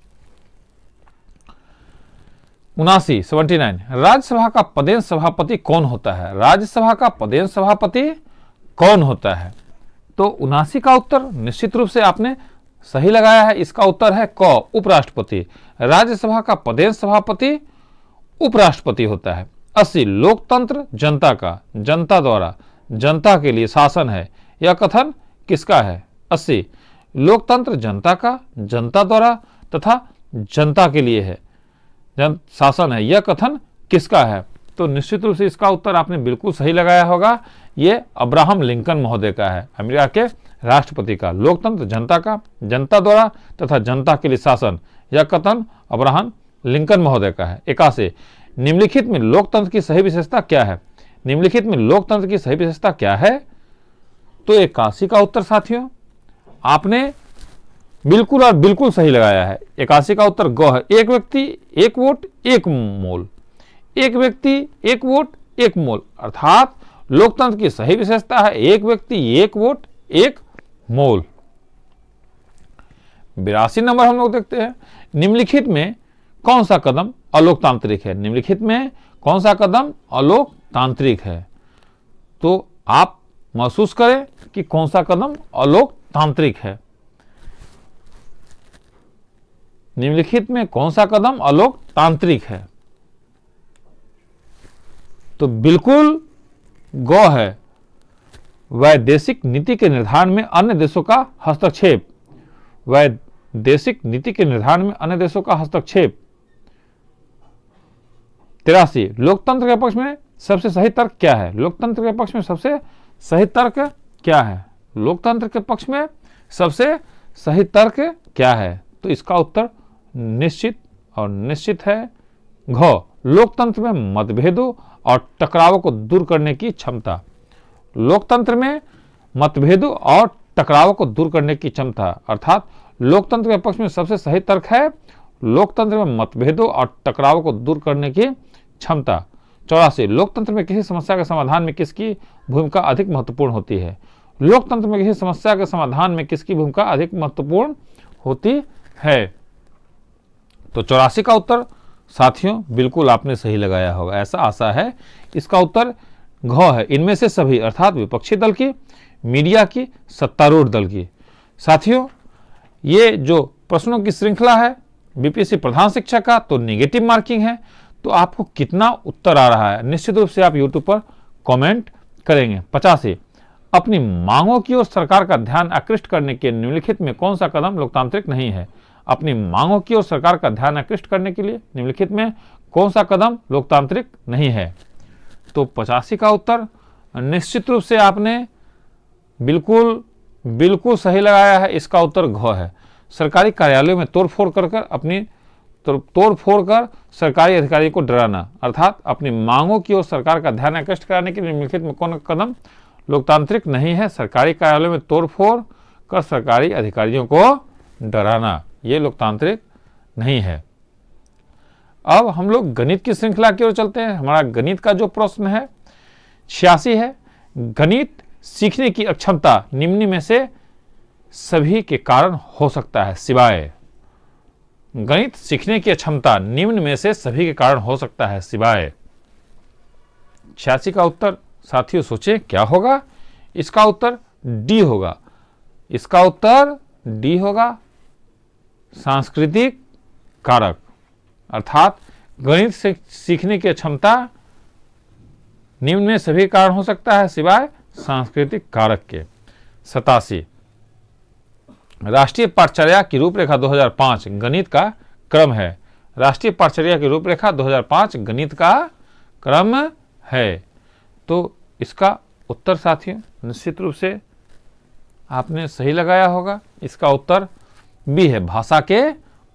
79 राज्यसभा का पदेन सभापति कौन होता है? राज्यसभा का पदेन सभापति कौन होता है? तो 79 का उत्तर निश्चित रूप से आपने सही लगाया है। इसका उत्तर है क उपराष्ट्रपति। राज्यसभा का पदेन सभापति उपराष्ट्रपति होता है। 80 लोकतंत्र जनता का, जनता द्वारा, जनता के लिए शासन है, यह कथन किसका है? 80 लोकतंत्र जनता का, जनता द्वारा तथा जनता के लिए है, शासन है, यह कथन किसका है? तो निश्चित रूप से इसका उत्तर आपने बिल्कुल सही लगाया होगा, यह अब्राहम लिंकन महोदय का है, अमेरिका के राष्ट्रपति का। लोकतंत्र जनता का, जनता द्वारा तथा जनता के लिए शासन, यह कथन अब्राहम लिंकन महोदय का है। 81 निम्नलिखित में लोकतंत्र की सही विशेषता क्या है? निम्नलिखित में लोकतंत्र की सही विशेषता क्या है? तो 81 का उत्तर साथियों आपने बिल्कुल और बिल्कुल सही लगाया है। 81 का उत्तर ग है। एक व्यक्ति एक वोट एक मोल। एक व्यक्ति एक वोट एक मोल अर्थात लोकतंत्र की सही विशेषता है एक व्यक्ति एक वोट एक मोल। 82 नंबर हम लोग देखते हैं, निम्नलिखित में कौन सा कदम अलोकतांत्रिक है? निम्नलिखित में कौन सा कदम अलोकतांत्रिक है? तो आप महसूस करें कि कौन सा कदम अलोकतांत्रिक है। निम्नलिखित में कौन सा कदम अलोकतांत्रिक है? तो बिल्कुल ग है, वैदेशिक नीति के निर्धारण में अन्य देशों का हस्तक्षेप। वैदेशिक नीति के निर्धारण में अन्य देशों का हस्तक्षेप। 83 लोकतंत्र के पक्ष में सबसे सही तर्क क्या है? लोकतंत्र के पक्ष में सबसे सही तर्क क्या है? लोकतंत्र के पक्ष में सबसे सही तर्क क्या है? तो इसका उत्तर निश्चित और निश्चित है घ लोकतंत्र में मतभेदों और टकरावों को दूर करने की क्षमता। लोकतंत्र में मतभेदों और टकरावों को दूर करने की क्षमता अर्थात लोकतंत्र के पक्ष में सबसे सही तर्क है लोकतंत्र में मतभेदों और टकरावों को दूर करने की क्षमता। 84 लोकतंत्र में किसी समस्या के समाधान में किसकी भूमिका अधिक महत्वपूर्ण होती है? लोकतंत्र में किसी समस्या के समाधान में किसकी भूमिका अधिक महत्वपूर्ण होती है? तो 84 का उत्तर साथियों बिल्कुल आपने सही लगाया होगा, ऐसा आशा है। इसका उत्तर घ है, इनमें से सभी अर्थात विपक्षी दल की, मीडिया की, सत्तारूढ़ दल की। साथियों ये जो प्रश्नों की श्रृंखला है बीपीएससी प्रधान शिक्षक का तो नेगेटिव मार्किंग है। तो आपको कितना उत्तर आ रहा है निश्चित रूप से आप यूट्यूब पर कमेंट करेंगे। 85 अपनी मांगों की ओर सरकार का ध्यान आकृष्ट करने के निम्नलिखित में कौन सा कदम लोकतांत्रिक नहीं है। अपनी मांगों की ओर सरकार का ध्यान आकृष्ट करने के लिए निम्नलिखित में कौन सा कदम लोकतांत्रिक नहीं है। तो 85 का उत्तर निश्चित रूप से आपने बिल्कुल सही लगाया है। इसका उत्तर घ है। सरकारी कार्यालयों में तोड़फोड़ कर सरकारी अधिकारियों को डराना, अर्थात अपनी मांगों की ओर सरकार का ध्यान आकृष्ट कराने के लिए निम्नलिखित में कौन कदम लोकतांत्रिक नहीं है। सरकारी कार्यालयों में तोड़फोड़ कर सरकारी अधिकारियों को डराना, ये लोकतांत्रिक नहीं है। अब हम लोग गणित की श्रृंखला की ओर चलते हैं। हमारा गणित का जो प्रश्न है 86 है। गणित सीखने की अक्षमता निम्न में से सभी के कारण हो सकता है सिवाय। गणित सीखने की अक्षमता निम्न में से सभी के कारण हो सकता है सिवाय। 86 का उत्तर साथियों सोचे क्या होगा। इसका उत्तर डी होगा। इसका उत्तर डी होगा, सांस्कृतिक कारक, अर्थात गणित सीखने की क्षमता निम्न में सभी कारण हो सकता है सिवाय सांस्कृतिक कारक के। 87 राष्ट्रीय पाठचर्या की रूपरेखा 2005 गणित का क्रम है। राष्ट्रीय पाठचर्या की रूपरेखा 2005 गणित का क्रम है। तो इसका उत्तर साथियों निश्चित रूप से आपने सही लगाया होगा। इसका उत्तर बी है, भाषा के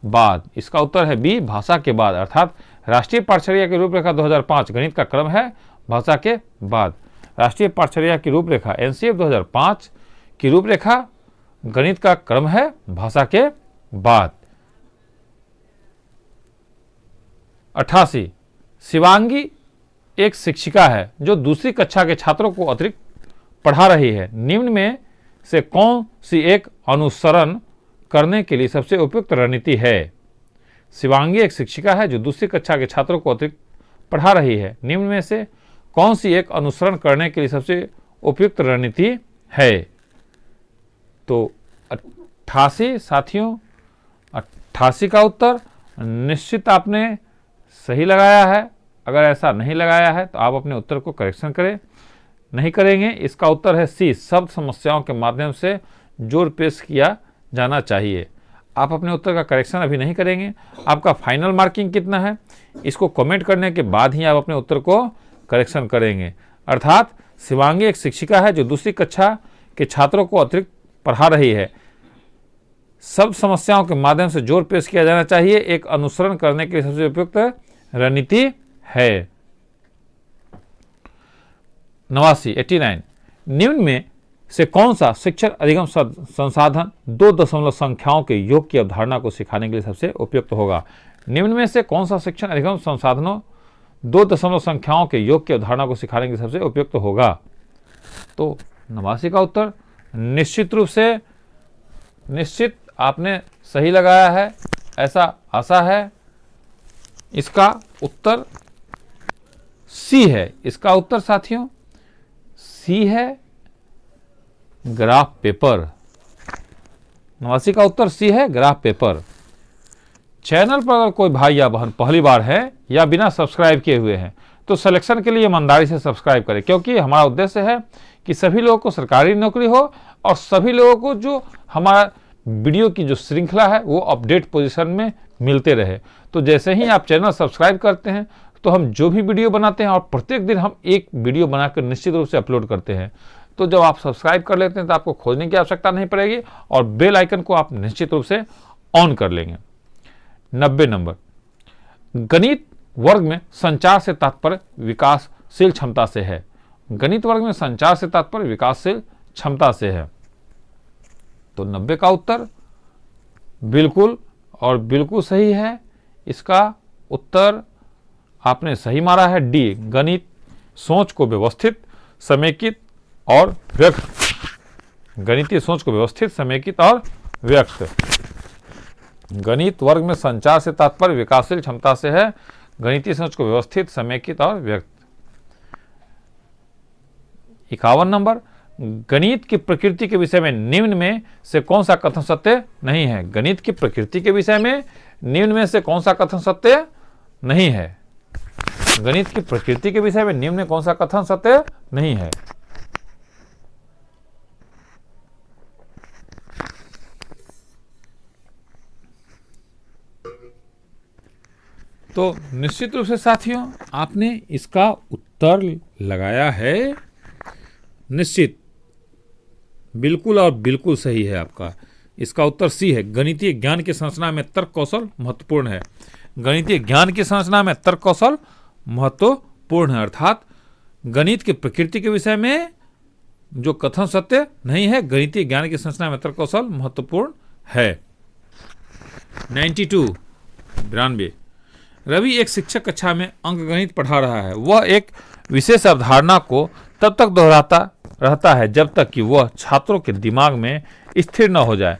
बाद। इसका उत्तर है बी, भाषा के बाद, अर्थात राष्ट्रीय पाठचर्या की रूपरेखा 2005 गणित का क्रम है भाषा के बाद। राष्ट्रीय पाठचर्या की रूपरेखा एनसीएफ 2005 की रूपरेखा गणित का क्रम है भाषा के बाद। 88 शिवांगी एक शिक्षिका है जो दूसरी कक्षा के छात्रों को अतिरिक्त पढ़ा रही है। निम्न में से कौन सी एक अनुसरण करने के लिए सबसे उपयुक्त रणनीति है। शिवांगी एक शिक्षिका है जो दूसरी कक्षा के छात्रों को अतिरिक्त पढ़ा रही है। निम्न में से कौन सी एक अनुसरण करने के लिए सबसे उपयुक्त रणनीति है। तो 88 साथियों, 88 का उत्तर निश्चित आपने सही लगाया है। अगर ऐसा नहीं लगाया है तो आप अपने उत्तर को करेक्शन करें। नहीं करेंगे, इसका उत्तर है सी, शब्द समस्याओं के माध्यम से जोर पेश किया जाना चाहिए। आप अपने उत्तर का करेक्शन अभी नहीं करेंगे। आपका फाइनल मार्किंग कितना है इसको कमेंट करने के बाद ही आप अपने उत्तर को करेक्शन करेंगे। अर्थात शिवांगी एक शिक्षिका है जो दूसरी कक्षा के छात्रों को अतिरिक्त पढ़ा रही है। शब्द समस्याओं के माध्यम से जोर पेश किया जाना चाहिए, एक अनुसरण करने के लिए सबसे उपयुक्त रणनीति है। 89 निम्न में से कौन सा शिक्षण अधिगम संसाधन 2 दशमलव संख्याओं के योग की अवधारणा को सिखाने के लिए सबसे उपयुक्त होगा। निम्न में से कौन सा शिक्षण अधिगम संसाधनों 2 दशमलव संख्याओं के योग की अवधारणा को सिखाने के लिए सबसे उपयुक्त होगा। तो 89 का उत्तर निश्चित आपने सही लगाया है, ऐसा आशा है। इसका उत्तर सी है। इसका उत्तर साथियों सी है, ग्राफ पेपर। 89 का उत्तर सी है, ग्राफ पेपर। चैनल पर अगर कोई भाई या बहन पहली बार है या बिना सब्सक्राइब किए हुए हैं तो सिलेक्शन के लिए ईमानदारी से सब्सक्राइब करें, क्योंकि हमारा उद्देश्य है कि सभी लोगों को सरकारी नौकरी हो और सभी लोगों को जो हमारा वीडियो की जो श्रृंखला है वो अपडेट पोजीशन में मिलते रहे। तो जैसे ही आप चैनल सब्सक्राइब करते हैं तो हम जो भी वीडियो बनाते हैं और प्रत्येक दिन हम एक वीडियो बनाकर निश्चित रूप से अपलोड करते हैं। तो जब आप सब्सक्राइब कर लेते हैं तो आपको खोजने की आवश्यकता नहीं पड़ेगी और बेल आइकन को आप निश्चित रूप से ऑन कर लेंगे। 90 नंबर गणित वर्ग में संचार से तात्पर्य विकासशील क्षमता से है। गणित वर्ग में संचार से तात्पर्य विकासशील क्षमता से है। तो 90 का उत्तर बिल्कुल और बिल्कुल सही है। इसका उत्तर आपने सही मारा है, डी, गणित सोच को व्यवस्थित, समेकित और व्यक्त। गणितीय सोच को व्यवस्थित, समेकित और व्यक्त। गणित वर्ग में संचार से तात्पर्य विकासशील क्षमता से है। गणितीय सोच को व्यवस्थित, समेकित और व्यक्त। 51 नंबर गणित की प्रकृति के विषय में निम्न में से कौन सा कथन सत्य नहीं है। गणित की प्रकृति के विषय में निम्न में से कौन सा कथन सत्य नहीं है? गणित की प्रकृति के विषय में निम्न में कौन सा कथन सत्य नहीं है? तो निश्चित रूप से साथियों आपने इसका उत्तर लगाया है निश्चित, बिल्कुल और बिल्कुल सही है आपका। इसका उत्तर सी है। गणितीय ज्ञान की संरचना में तर्क कौशल महत्वपूर्ण है। गणितीय ज्ञान की संरचना में तर्क कौशल महत्वपूर्ण है, अर्थात गणित की प्रकृति के विषय में जो कथन सत्य नहीं है, गणितीय ज्ञान की संरचना में तर्क कौशल महत्वपूर्ण है। 92 रवि एक शिक्षक कक्षा में अंकगणित पढ़ा रहा है। वह एक विशेष अवधारणा को तब तक दोहराता रहता है जब तक कि वह छात्रों के दिमाग में स्थिर न हो जाए।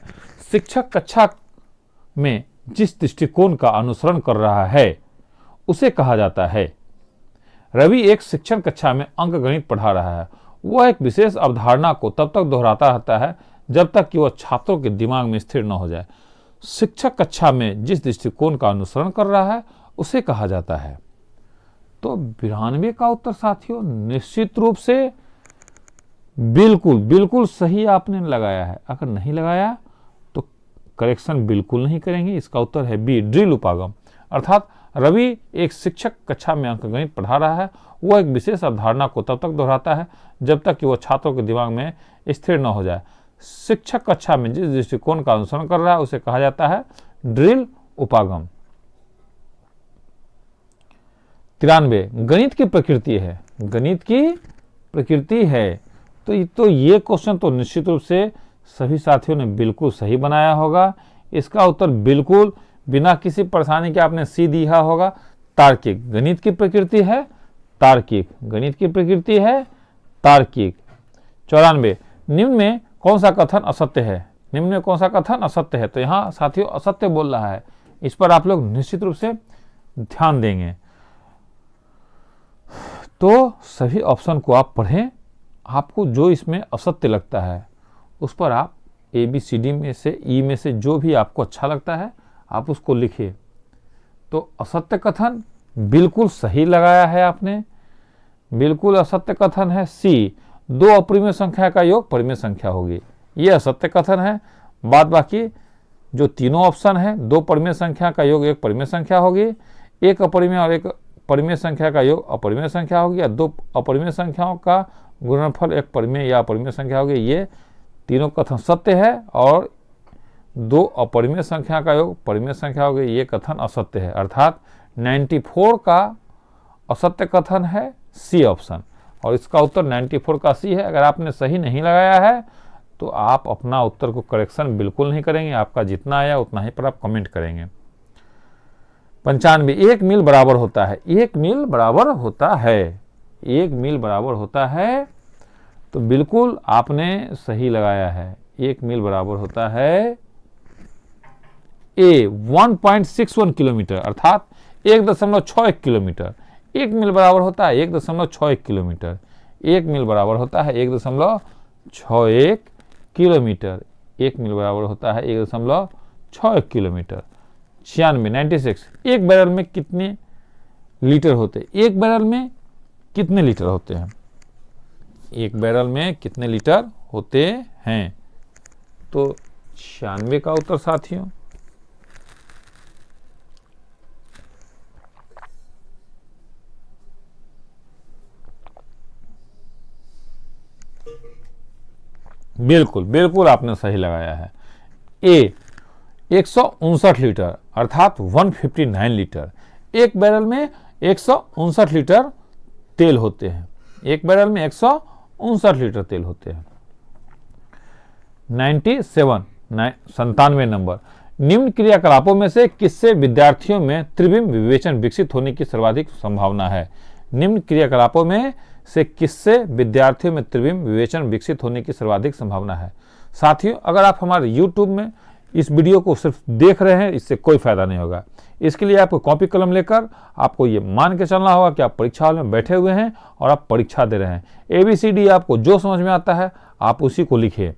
शिक्षक कक्षा में जिस दृष्टिकोण का अनुसरण कर रहा है उसे कहा जाता है। रवि एक शिक्षण कक्षा में अंकगणित पढ़ा रहा है। वह एक विशेष अवधारणा को तब तक दोहराता रहता है जब तक कि वह छात्रों के दिमाग में स्थिर न हो जाए। शिक्षक कक्षा में जिस दृष्टिकोण का अनुसरण कर रहा है उसे कहा जाता है। तो 92 का उत्तर साथियों निश्चित रूप से बिल्कुल बिल्कुल सही आपने लगाया है। अगर नहीं लगाया तो करेक्शन बिल्कुल नहीं करेंगे। इसका उत्तर है बी, ड्रिल उपागम। अर्थात रवि एक शिक्षक कक्षा में अंकगणित पढ़ा रहा है। वह एक विशेष अवधारणा को तब तक दोहराता है जब तक कि वह छात्रों के दिमाग में स्थिर न हो जाए। शिक्षक कक्षा में जिस दृष्टिकोण का अनुसरण कर रहा है उसे कहा जाता है ड्रिल उपागम। 93 गणित की प्रकृति है। गणित की प्रकृति है। तो ये क्वेश्चन तो निश्चित रूप से सभी साथियों ने बिल्कुल सही बनाया होगा। इसका उत्तर बिल्कुल बिना किसी परेशानी के आपने सी दिया होगा। तार्किक गणित की प्रकृति है तार्किक। गणित की प्रकृति है तार्किक। 94 निम्न में कौन सा कथन असत्य है? निम्न में कौन सा कथन असत्य है? तो यहाँ साथियों असत्य बोल रहा है। इस पर आप लोग निश्चित रूप से ध्यान देंगे। तो सभी ऑप्शन को आप पढ़ें। आपको जो इसमें असत्य लगता है उस पर आप ABCD में से ई में से जो भी आपको अच्छा लगता है आप उसको लिखिए। तो असत्य कथन बिल्कुल सही लगाया है आपने। बिल्कुल असत्य कथन है सी, 2 अपरिमेय संख्या का योग परिमेय संख्या होगी। ये असत्य कथन है। बाद बाकी जो तीनों ऑप्शन है, 2 परिमेय संख्या का योग एक परिमेय संख्या होगी, एक अपरिमेय और एक परिमेय संख्या का योग अपरिमेय संख्या होगी, या 2 अपरिमेय संख्याओं का गुणनफल एक परिमेय या अपरिमेय संख्या होगी। ये तीनों कथन सत्य है। और 2 अपरिमेय संख्या का योग परिमेय संख्या होगी, ये कथन असत्य है। अर्थात 94 का असत्य कथन है सी ऑप्शन, और इसका उत्तर 94 का सी है। अगर आपने सही नहीं लगाया है तो आप अपना उत्तर को करेक्शन बिल्कुल नहीं करेंगे। आपका जितना आया उतना ही पर आप कमेंट करेंगे। 95 1 मील बराबर होता है। 1 मील बराबर होता है। 1 मील बराबर होता है। तो बिल्कुल आपने सही लगाया है। 1 मील बराबर होता है ए 1.61 किलोमीटर, अर्थात 1.61 किलोमीटर। 1 मील बराबर होता है 1.61 किलोमीटर। 1 मील बराबर होता है 1.61 किलोमीटर। 1 मील बराबर होता है 1.61 किलोमीटर। 96 एक बैरल में कितने लीटर होते हैं? एक बैरल में कितने लीटर होते हैं? एक बैरल में कितने लीटर होते हैं? तो 96 का उत्तर साथियों बिल्कुल बिल्कुल आपने सही लगाया है। ए 159 लीटर, अर्थात 159 लीटर। एक बैरल में 159 लीटर तेल होते हैं। एक बैरल में 159 लीटर तेल होते हैं। 97 नंबर, निम्न क्रियाकलापों में से किससे विद्यार्थियों में त्रिविम विवेचन विकसित होने की सर्वाधिक संभावना है? निम्न क्रियाकलापों में से किससे विद्यार्थियों में त्रिविम विवेचन विकसित होने की सर्वाधिक संभावना है? साथियों अगर आप हमारे YouTube में इस वीडियो को सिर्फ देख रहे हैं इससे कोई फायदा नहीं होगा। इसके लिए आपको कॉपी कलम लेकर आपको ये मान के चलना होगा कि आप परीक्षा हॉल में बैठे हुए हैं और आप परीक्षा दे रहे हैं। ABCD आपको जो समझ में आता है आप उसी को लिखिए।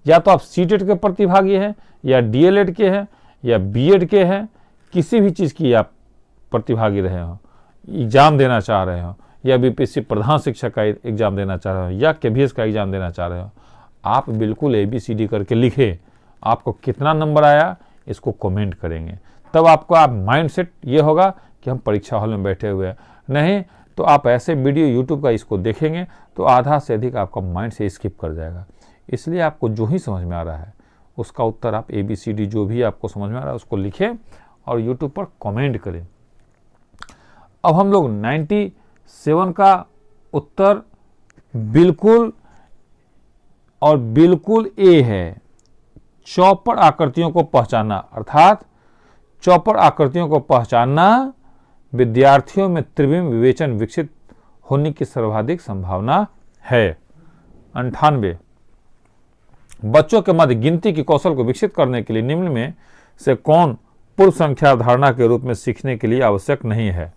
या तो आप CTET के प्रतिभागी हैं, या DLED के हैं, या BEd के हैं, किसी भी चीज़ की आप प्रतिभागी रहे हो, एग्ज़ाम देना चाह रहे हो, या बीपीएससी प्रधान शिक्षक का एग्ज़ाम देना चाह रहे हो, या केवीएस का एग्ज़ाम देना चाह रहे हो, आप बिल्कुल ABCD करके लिखे। आपको कितना नंबर आया इसको कमेंट करेंगे, तब आपको आप माइंड सेट ये होगा कि हम परीक्षा हॉल में बैठे हुए हैं। नहीं तो आप ऐसे वीडियो यूट्यूब का इसको देखेंगे तो आधा से अधिक आपका माइंड से स्किप कर जाएगा। इसलिए आपको जो ही समझ में आ रहा है उसका उत्तर आप ABCD जो भी आपको समझ में आ रहा है उसको लिखें और यूट्यूब पर कमेंट करें। अब हम लोग 97 का उत्तर बिल्कुल और बिल्कुल ए है, चौपड़ आकृतियों को पहचानना। अर्थात चौपड़ आकृतियों को पहचानना विद्यार्थियों में त्रिविम विवेचन विकसित होने की सर्वाधिक संभावना है। 98 बच्चों के मध्य गिनती की कौशल को विकसित करने के लिए निम्न में से कौन पूर्व संख्या अवधारणा के रूप में सीखने के लिए आवश्यक नहीं है।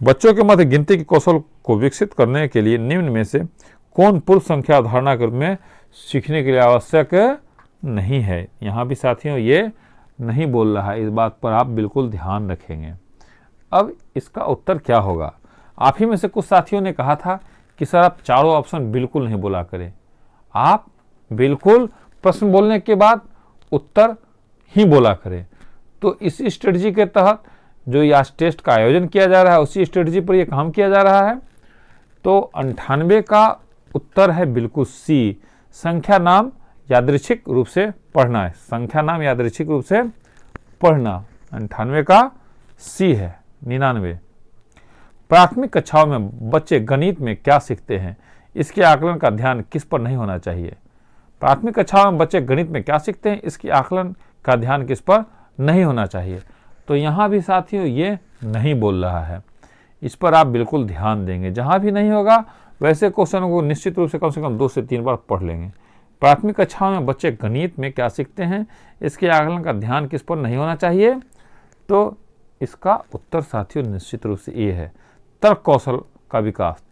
बच्चों के मध्य गिनती के कौशल को विकसित करने के लिए निम्न में से कौन पूर्व संख्या अवधारणा के रूप में सीखने के लिए आवश्यक नहीं है। यहाँ भी साथियों ये नहीं बोल रहा है, इस बात पर आप बिल्कुल ध्यान रखेंगे। अब इसका उत्तर क्या होगा। आप ही में से कुछ साथियों ने कहा था कि सर आप चारों ऑप्शन बिल्कुल नहीं बोला करें, आप बिल्कुल प्रश्न बोलने के बाद उत्तर ही बोला करें। तो इस स्ट्रेटजी के तहत जो ये आज टेस्ट का आयोजन किया जा रहा है उसी स्ट्रेटजी पर यह काम किया जा रहा है। तो 98 का उत्तर है बिल्कुल सी, संख्या नाम यादृच्छिक रूप से पढ़ना है। संख्या नाम यादृच्छिक रूप से पढ़ना 98 का सी है। 99 प्राथमिक कक्षाओं में बच्चे गणित में क्या सीखते हैं, इसके आकलन का ध्यान किस पर नहीं होना चाहिए। प्राथमिक कक्षाओं में बच्चे गणित में क्या सीखते हैं, इसके आकलन का ध्यान किस पर नहीं होना चाहिए। तो यहाँ भी साथियों ये नहीं बोल रहा है, इस पर आप बिल्कुल ध्यान देंगे। जहाँ भी नहीं होगा वैसे क्वेश्चनों को निश्चित रूप से कम 2 से 3 बार पढ़ लेंगे। प्राथमिक कक्षाओं में बच्चे गणित में क्या सीखते हैं, इसके आकलन का ध्यान किस पर नहीं होना चाहिए। तो इसका उत्तर साथियों निश्चित रूप से ये है, तर्क कौशल का विकास।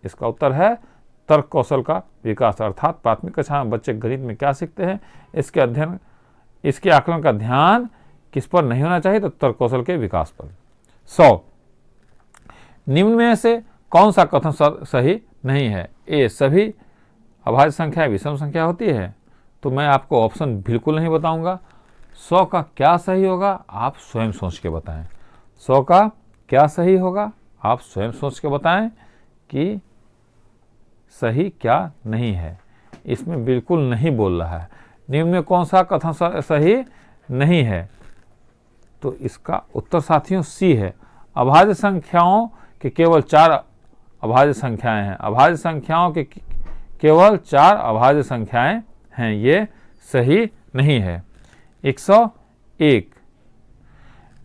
इसका उत्तर है तर्क कौशल का विकास। अर्थात प्राथमिक कक्षा में बच्चे गणित में क्या सीखते हैं, इसके अध्ययन इसके आकलन का ध्यान किस पर नहीं होना चाहिए, तो तर्क कौशल के विकास पर। 100 निम्न में से कौन सा कथन सही नहीं है। ए सभी अभाज्य संख्या विषम संख्या होती है। तो मैं आपको ऑप्शन बिल्कुल नहीं बताऊंगा। 100 का क्या सही होगा आप स्वयं सोच के बताएं। 100 का क्या सही होगा आप स्वयं सोच के बताएं कि सही क्या नहीं है। इसमें बिल्कुल नहीं बोल रहा है। निम्न में कौन सा कथन सही नहीं है, तो इसका उत्तर साथियों सी है। अभाज्य संख्याओं के केवल 4 अभाज्य संख्याएं हैं। अभाज्य संख्याओं के केवल 4 अभाज्य संख्याएं हैं, ये सही नहीं है। 101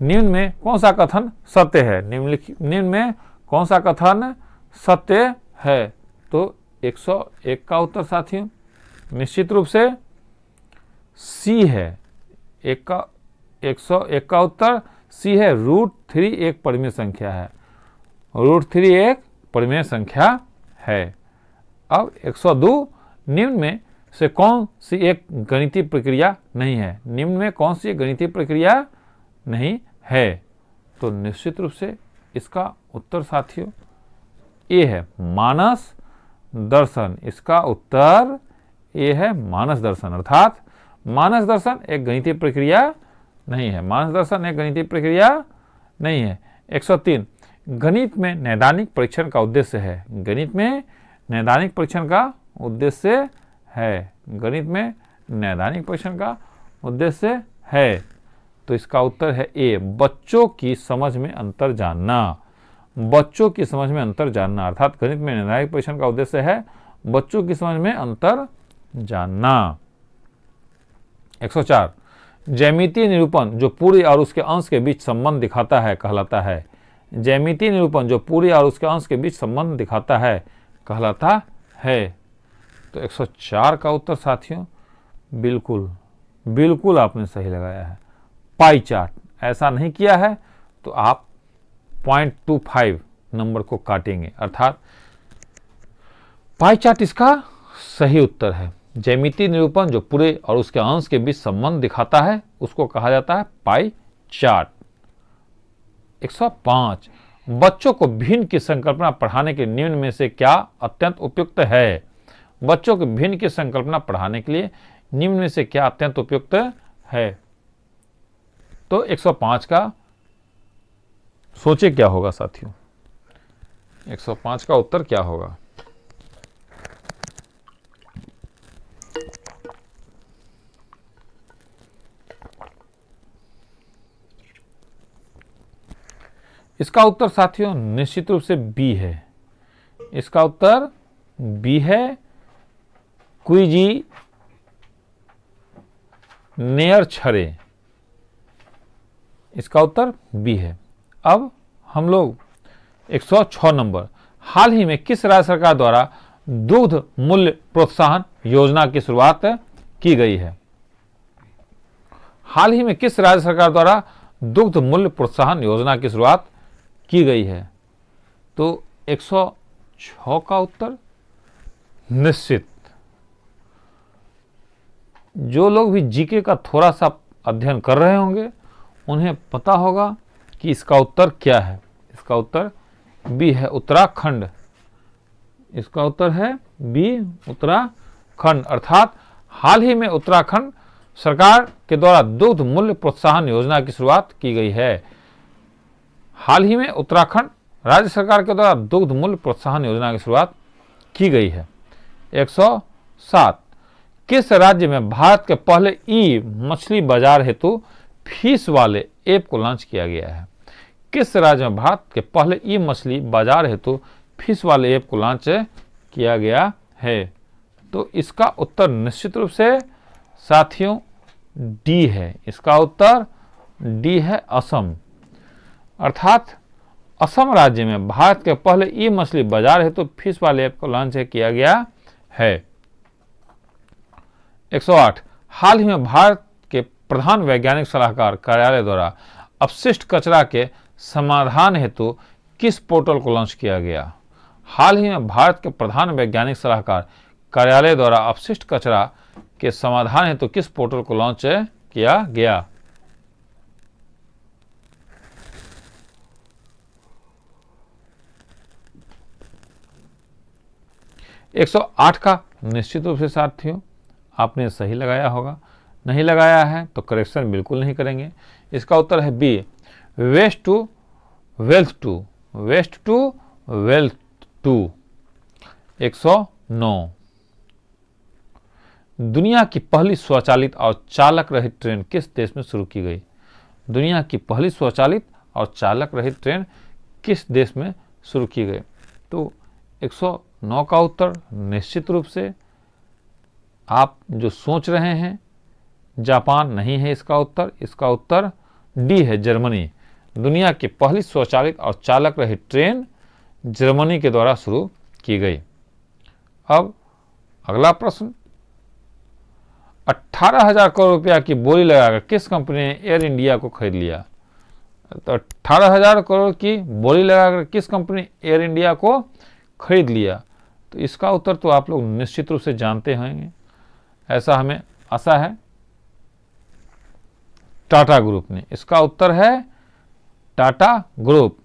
निम्न में कौन सा कथन सत्य है। निम्न में कौन सा कथन सत्य है, तो 101 का उत्तर साथियों निश्चित रूप से सी है। 101 का उत्तर सी है। √3 एक परिमेय संख्या है। √3 एक परिमेय संख्या है। अब 102 निम्न में से कौन सी एक गणितीय प्रक्रिया नहीं है। निम्न में कौन सी गणितीय प्रक्रिया नहीं है, तो निश्चित रूप से इसका उत्तर साथियों ए है, मानस दर्शन। इसका उत्तर ए है, मानस दर्शन। अर्थात मानस दर्शन एक गणितीय प्रक्रिया नहीं है। मानस दर्शन एक गणितीय प्रक्रिया नहीं है। 103 गणित में नैदानिक परीक्षण का उद्देश्य है। गणित में नैदानिक परीक्षण का उद्देश्य है। गणित में नैदानिक परीक्षण का उद्देश्य है, तो इसका उत्तर है ए, बच्चों की समझ में अंतर जानना। बच्चों की समझ में अंतर जानना। अर्थात गणित में नैदानिक परीक्षण का उद्देश्य है बच्चों की समझ में अंतर जानना। 104 ज्यामितीय निरूपण जो पूरी और उसके अंश के बीच संबंध दिखाता है कहलाता है। ज्यामितीय निरूपण जो पूरी और उसके अंश के बीच संबंध दिखाता है कहलाता है। तो 104 का उत्तर साथियों बिल्कुल आपने सही लगाया है। पाई चार्ट ऐसा नहीं किया है तो आप 0.25 नंबर को काटेंगे। अर्थात पाई चार्ट इसका सही उत्तर है। ज्यामितीय निरूपण जो पूरे और उसके अंश के बीच संबंध दिखाता है उसको कहा जाता है पाई चार्ट। 105 बच्चों को भिन्न की संकल्पना पढ़ाने के निम्न में से क्या अत्यंत उपयुक्त है। बच्चों को भिन्न की संकल्पना पढ़ाने के लिए निम्न में से क्या अत्यंत उपयुक्त है। तो 105 का सोचे क्या होगा साथियों, 105 का उत्तर क्या होगा। इसका उत्तर साथियों निश्चित रूप से बी है। इसका उत्तर बी है, क्विजी नेयर छरे। इसका उत्तर बी है। अब हम लोग 106 नंबर, हाल ही में किस राज्य सरकार द्वारा दुग्ध मूल्य प्रोत्साहन योजना की शुरुआत की गई है। हाल ही में किस राज्य सरकार द्वारा दुग्ध मूल्य प्रोत्साहन योजना की शुरुआत की गई है। तो 106 का उत्तर निश्चित। जो लोग भी जीके का थोड़ा सा अध्ययन कर रहे होंगे उन्हें पता होगा कि इसका उत्तर क्या है। इसका उत्तर बी है, उत्तराखंड। इसका उत्तर है बी, उत्तराखंड। अर्थात हाल ही में उत्तराखंड सरकार के द्वारा दुग्ध मूल्य प्रोत्साहन योजना की शुरुआत की गई है। हाल ही में उत्तराखंड राज्य सरकार के द्वारा दुग्ध मूल्य प्रोत्साहन योजना की शुरुआत की गई है। 107 किस राज्य में भारत के पहले ई मछली बाजार हेतु फीस वाले ऐप को लॉन्च किया गया है। किस राज्य में भारत के पहले ई मछली बाजार हेतु फीस वाले ऐप को लॉन्च किया गया है। तो इसका उत्तर निश्चित रूप से साथियों डी है। इसका उत्तर डी है, असम। अर्थात असम राज्य में भारत के पहले ई मछली बाजार हेतु फीस वाले ऐप को लॉन्च किया गया है। 108 हाल ही में भारत के प्रधान वैज्ञानिक सलाहकार कार्यालय द्वारा अपशिष्ट कचरा के समाधान हेतु किस पोर्टल को लॉन्च किया गया। हाल ही में भारत के प्रधान वैज्ञानिक सलाहकार कार्यालय द्वारा अपशिष्ट कचरा के समाधान हेतु किस पोर्टल को लॉन्च किया गया। एक 108 का निश्चित रूप से साथियों आपने सही लगाया होगा। नहीं लगाया है तो करेक्शन बिल्कुल नहीं करेंगे। इसका उत्तर है B, waste to wealth two. Waste to wealth two. 109 दुनिया की पहली स्वचालित और चालक रहित ट्रेन किस देश में शुरू की गई। दुनिया की पहली स्वचालित और चालक रहित ट्रेन किस देश में शुरू की गई। तो 109 का उत्तर निश्चित रूप से आप जो सोच रहे हैं जापान नहीं है इसका उत्तर। इसका उत्तर डी है, जर्मनी। दुनिया की पहली स्वचालित और चालक रहित ट्रेन जर्मनी के द्वारा शुरू की गई। अब अगला प्रश्न, 18,000 करोड़ रुपया की बोली लगाकर किस कंपनी ने एयर इंडिया को खरीद लिया। तो 18,000 करोड़ की बोली लगाकर किस कंपनी ने एयर इंडिया को खरीद लिया। तो इसका उत्तर तो आप लोग निश्चित रूप से जानते होंगे, ऐसा हमें आशा है, टाटा ग्रुप ने। इसका उत्तर है टाटा ग्रुप।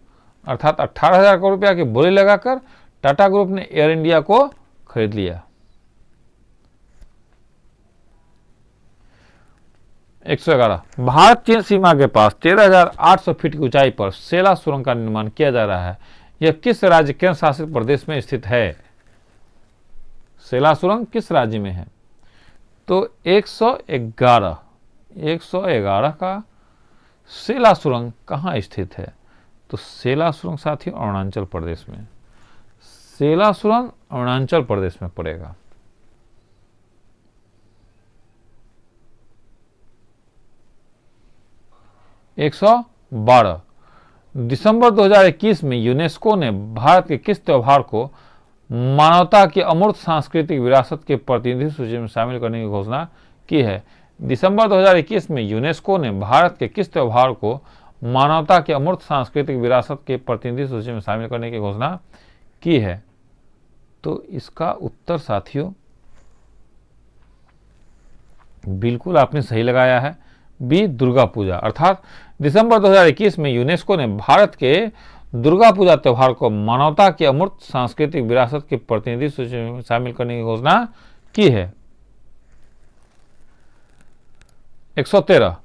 अर्थात 18,000 करोड़ रुपया की बोली लगाकर टाटा ग्रुप ने एयर इंडिया को खरीद लिया। 111 भारत चीन सीमा के पास 13,800 फीट की ऊंचाई पर सेला सुरंग का निर्माण किया जा रहा है। यह किस राज्य केंद्र शासित प्रदेश में स्थित है। सेला सुरंग किस राज्य में है। तो 111 का सेला सुरंग कहाँ स्थित है। तो सेला सुरंग साथियों अरुणाचल प्रदेश में। सेला सुरंग अरुणाचल प्रदेश में पड़ेगा। एक 112 दिसंबर 2021 में यूनेस्को ने भारत के किस त्योहार को मानवता की अमूर्त सांस्कृतिक विरासत के प्रतिनिधि सूची में शामिल करने की घोषणा की है। दिसंबर 2021 में यूनेस्को ने भारत के किस त्योहार को मानवता की अमूर्त सांस्कृतिक विरासत के प्रतिनिधि सूची में शामिल करने की घोषणा की है। तो इसका उत्तर साथियों बिल्कुल आपने सही लगाया है। बी दुर्गा पूजा, अर्थात दिसंबर 2021 में यूनेस्को ने भारत के दुर्गा पूजा त्यौहार को मानवता की अमूर्त सांस्कृतिक विरासत की प्रतिनिधि सूची में शामिल करने की घोषणा की है। 113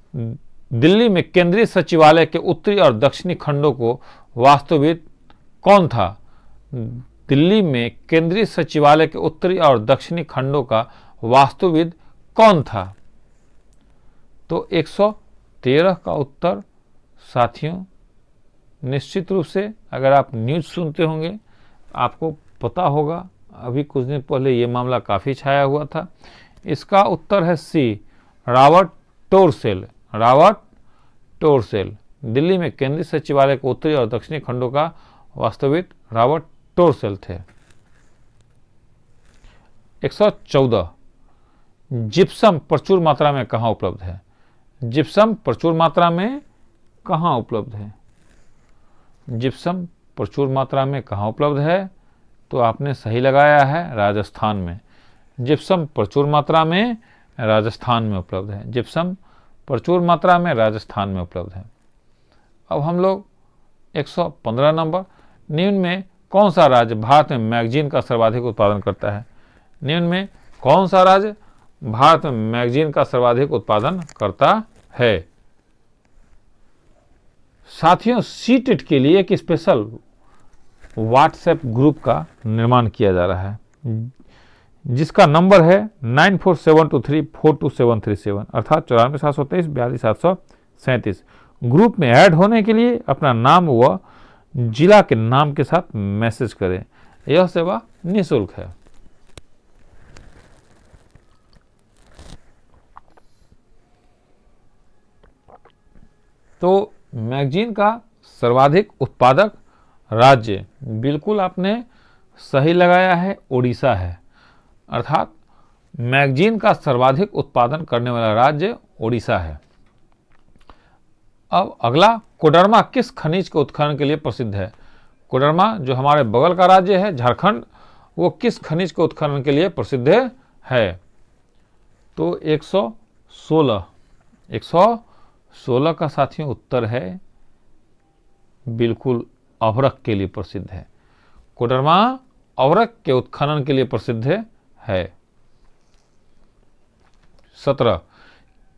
दिल्ली में केंद्रीय सचिवालय के उत्तरी और दक्षिणी खंडों को वास्तुविद कौन था? दिल्ली में केंद्रीय सचिवालय के उत्तरी और दक्षिणी खंडों का वास्तुविद कौन था? तो 113 का उत्तर साथियों, निश्चित रूप से अगर आप न्यूज़ सुनते होंगे आपको पता होगा, अभी कुछ दिन पहले ये मामला काफ़ी छाया हुआ था। इसका उत्तर है सी, रॉबर्ट टोरसेल। रॉबर्ट टोरसेल, दिल्ली में केंद्रीय सचिवालय के उत्तरी और दक्षिणी खंडों का वास्तविक रॉबर्ट टोरसेल थे। 114 जिप्सम प्रचुर मात्रा में कहाँ उपलब्ध है? जिप्सम प्रचुर मात्रा में कहाँ उपलब्ध है? जिप्सम प्रचुर मात्रा में कहाँ उपलब्ध है? तो आपने सही लगाया है, राजस्थान में। जिप्सम प्रचुर मात्रा में राजस्थान में उपलब्ध है। जिप्सम प्रचुर मात्रा में राजस्थान में उपलब्ध है। अब हम लोग 115 नंबर, निम्न में कौन सा राज्य भारत में मैगजीन का सर्वाधिक उत्पादन करता है? निम्न में कौन सा राज्य भारत में मैगजीन का सर्वाधिक उत्पादन करता है? साथियों, सीटेट के लिए एक स्पेशल व्हाट्सएप ग्रुप का निर्माण किया जा रहा है जिसका नंबर है 9472342737 अर्थात 9472342737। ग्रुप में ऐड होने के लिए अपना नाम व जिला के नाम के साथ मैसेज करें। यह सेवा निःशुल्क है। तो मैगजीन का सर्वाधिक उत्पादक राज्य, बिल्कुल आपने सही लगाया है, ओडिशा है। अर्थात मैगजीन का सर्वाधिक उत्पादन करने वाला राज्य ओडिशा है। अब अगला, कोडरमा किस खनिज के उत्खनन के लिए प्रसिद्ध है? कोडरमा जो हमारे बगल का राज्य है झारखंड, वो किस खनिज के उत्खनन के लिए प्रसिद्ध है? तो 116 का साथियों उत्तर है, बिल्कुल अभ्रक के लिए प्रसिद्ध है। कोडरमा अभ्रक के उत्खनन के लिए प्रसिद्ध है। 17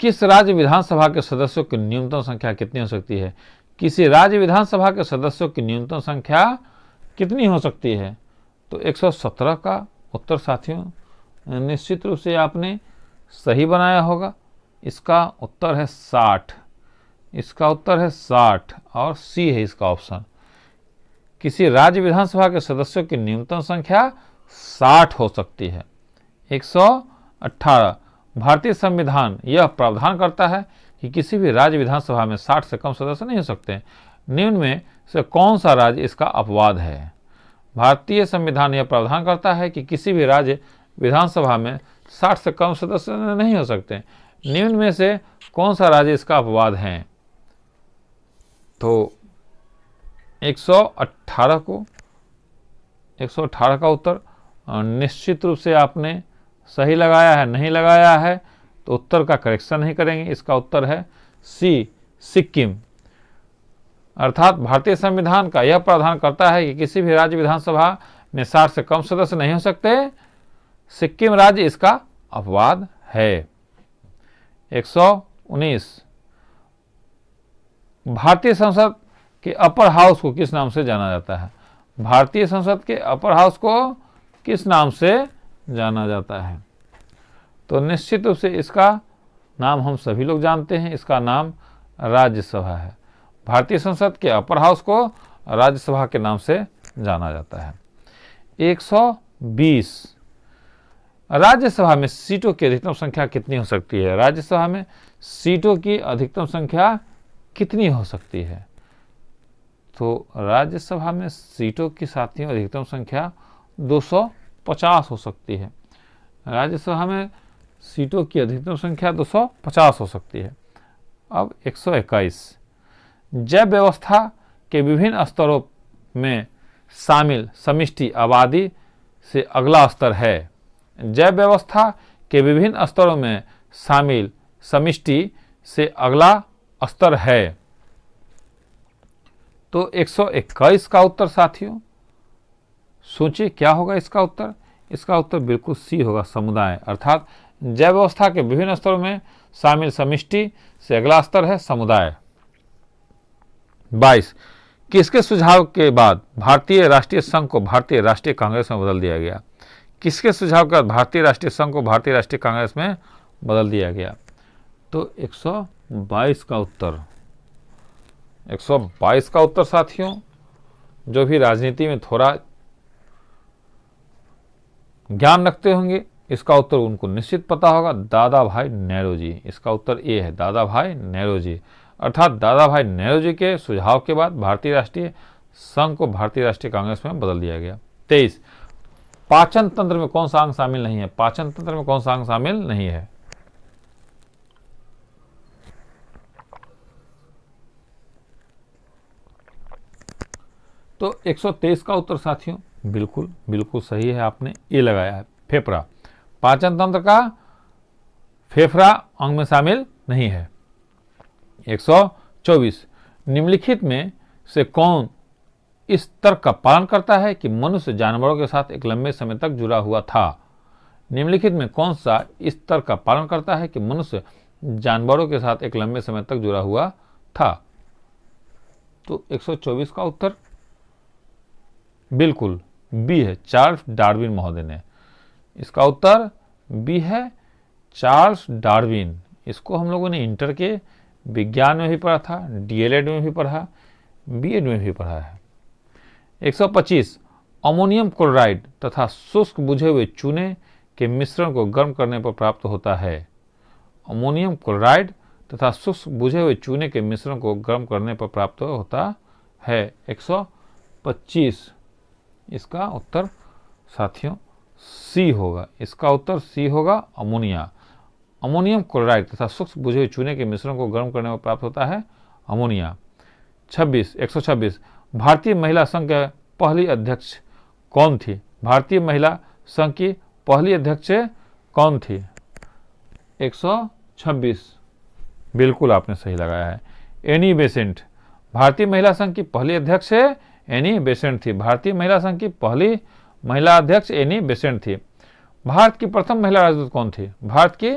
किस राज्य विधानसभा के सदस्यों की न्यूनतम संख्या कितनी हो सकती है? किसी राज्य विधानसभा के सदस्यों की न्यूनतम संख्या कितनी हो सकती है? तो 117 का उत्तर साथियों निश्चित रूप से आपने सही बनाया होगा। इसका उत्तर है 60। इसका उत्तर है 60 और सी है इसका ऑप्शन। किसी राज्य विधानसभा के सदस्यों की न्यूनतम संख्या 60 हो सकती है। 118 भारतीय संविधान यह प्रावधान करता है कि किसी भी राज्य विधानसभा में 60 से कम सदस्य नहीं हो सकते। निम्न में से कौन सा राज्य इसका अपवाद है? भारतीय संविधान यह प्रावधान करता है कि किसी भी राज्य विधानसभा में 60 से कम सदस्य नहीं हो सकते। निम्न में से कौन सा राज्य इसका अपवाद है? तो 118 का उत्तर निश्चित रूप से आपने सही लगाया है। नहीं लगाया है तो उत्तर का करेक्शन नहीं करेंगे। इसका उत्तर है सी, सिक्किम। अर्थात भारतीय संविधान का यह प्रावधान करता है कि किसी भी राज्य विधानसभा में 60 से कम सदस्य नहीं हो सकते। सिक्किम राज्य इसका अपवाद है। 119 भारतीय संसद के अपर हाउस को किस नाम से जाना जाता है? भारतीय संसद के अपर हाउस को किस नाम से जाना जाता है? तो निश्चित रूप से इसका नाम हम सभी लोग जानते हैं। इसका नाम राज्यसभा है। भारतीय संसद के अपर हाउस को राज्यसभा के नाम से जाना जाता है। 120 राज्यसभा में सीटों की अधिकतम संख्या कितनी हो सकती है? राज्यसभा में सीटों की अधिकतम संख्या कितनी हो सकती है? तो राज्यसभा में सीटों की साथियों अधिकतम संख्या 250 हो सकती है। राज्यसभा में सीटों की अधिकतम संख्या 250 हो सकती है। अब 121 जैव व्यवस्था के विभिन्न स्तरों में शामिल समष्टि आबादी से अगला स्तर है। जैव व्यवस्था के विभिन्न स्तरों में शामिल समष्टि से अगला स्तर है? तो 121 का उत्तर साथियों, सोचिए क्या होगा इसका उत्तर। इसका उत्तर बिल्कुल सी होगा, समुदाय। अर्थात जैव व्यवस्था के विभिन्न स्तरों में शामिल समष्टि से अगला स्तर है समुदाय। 22, किसके सुझाव के बाद भारतीय राष्ट्रीय संघ को भारतीय राष्ट्रीय कांग्रेस में बदल दिया गया? किसके सुझाव के बाद भारतीय राष्ट्रीय संघ को भारतीय राष्ट्रीय कांग्रेस में बदल दिया गया? तो 122 का उत्तर, 122 का उत्तर साथियों, जो भी राजनीति में थोड़ा ज्ञान रखते होंगे इसका उत्तर उनको निश्चित पता होगा, दादा भाई नेहरू। इसका उत्तर ए है, दादा भाई नेहरू। अर्थात दादा भाई नेहरू के सुझाव के बाद भारतीय राष्ट्रीय संघ को भारतीय राष्ट्रीय कांग्रेस में बदल दिया गया। 23, पाचन तंत्र में कौन सा अंग शामिल नहीं है? पाचन तंत्र में कौन सा अंग शामिल नहीं है? तो 123 का उत्तर साथियों बिल्कुल बिल्कुल सही है, आपने ए लगाया है, फेफड़ा। पाचन तंत्र का फेफड़ा अंग में शामिल नहीं है। 124, निम्नलिखित में से कौन इस तर्क का पालन करता है कि मनुष्य जानवरों के साथ एक लंबे समय तक जुड़ा हुआ था? निम्नलिखित में कौन सा इस तर्क का पालन करता है कि मनुष्य जानवरों के साथ एक लंबे समय तक जुड़ा हुआ था? तो 124 का उत्तर बिल्कुल बी है, चार्ल्स डार्विन महोदय ने। इसका उत्तर बी है, चार्ल्स डार्विन। इसको हम लोगों ने इंटर के विज्ञान में भी पढ़ा था, डीएलएड में भी पढ़ा, बीएड में भी पढ़ा है। 125, अमोनियम क्लोराइड तथा शुष्क बुझे हुए चूने के मिश्रण को गर्म करने पर प्राप्त होता है। अमोनियम क्लोराइड तथा शुष्क बुझे हुए चूने के मिश्रण को गर्म करने पर प्राप्त होता है। 125, इसका उत्तर साथियों सी होगा। इसका उत्तर सी होगा, अमोनिया। अमोनियम क्लोराइड तथा सूक्ष्म बुझे हुए चूने के मिश्रण को गर्म करने में प्राप्त होता है अमोनिया। 126, भारतीय महिला संघ के पहली अध्यक्ष कौन थी? भारतीय महिला संघ की पहली अध्यक्ष कौन थी? 126 बिल्कुल आपने सही लगाया है, एनी बेसेंट। भारतीय महिला संघ की पहली अध्यक्ष एनी बेसेंट थी। भारतीय महिला संघ की पहली महिला अध्यक्ष एनी बेसेंट थी। भारत की प्रथम महिला राजदूत कौन थी? भारत की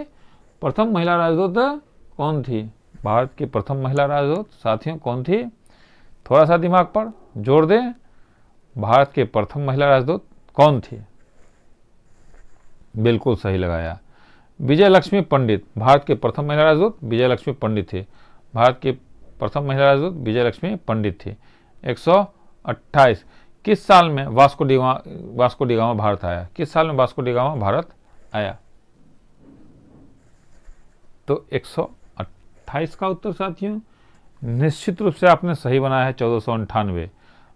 प्रथम महिला राजदूत कौन थी? भारत की प्रथम महिला राजदूत साथियों कौन थी? थोड़ा सा दिमाग पर जोर दें, भारत के प्रथम महिला राजदूत कौन थी? बिल्कुल सही लगाया, विजय लक्ष्मी पंडित। भारत के प्रथम महिला राजदूत विजय लक्ष्मी पंडित थी। भारत की प्रथम महिला राजदूत विजय लक्ष्मी पंडित थी। 128, किस साल में वास्को डी गामा भारत आया? किस साल में वास्को डी गामा भारत आया? तो 128 का उत्तर साथियों निश्चित रूप से आपने सही बनाया है, 1498।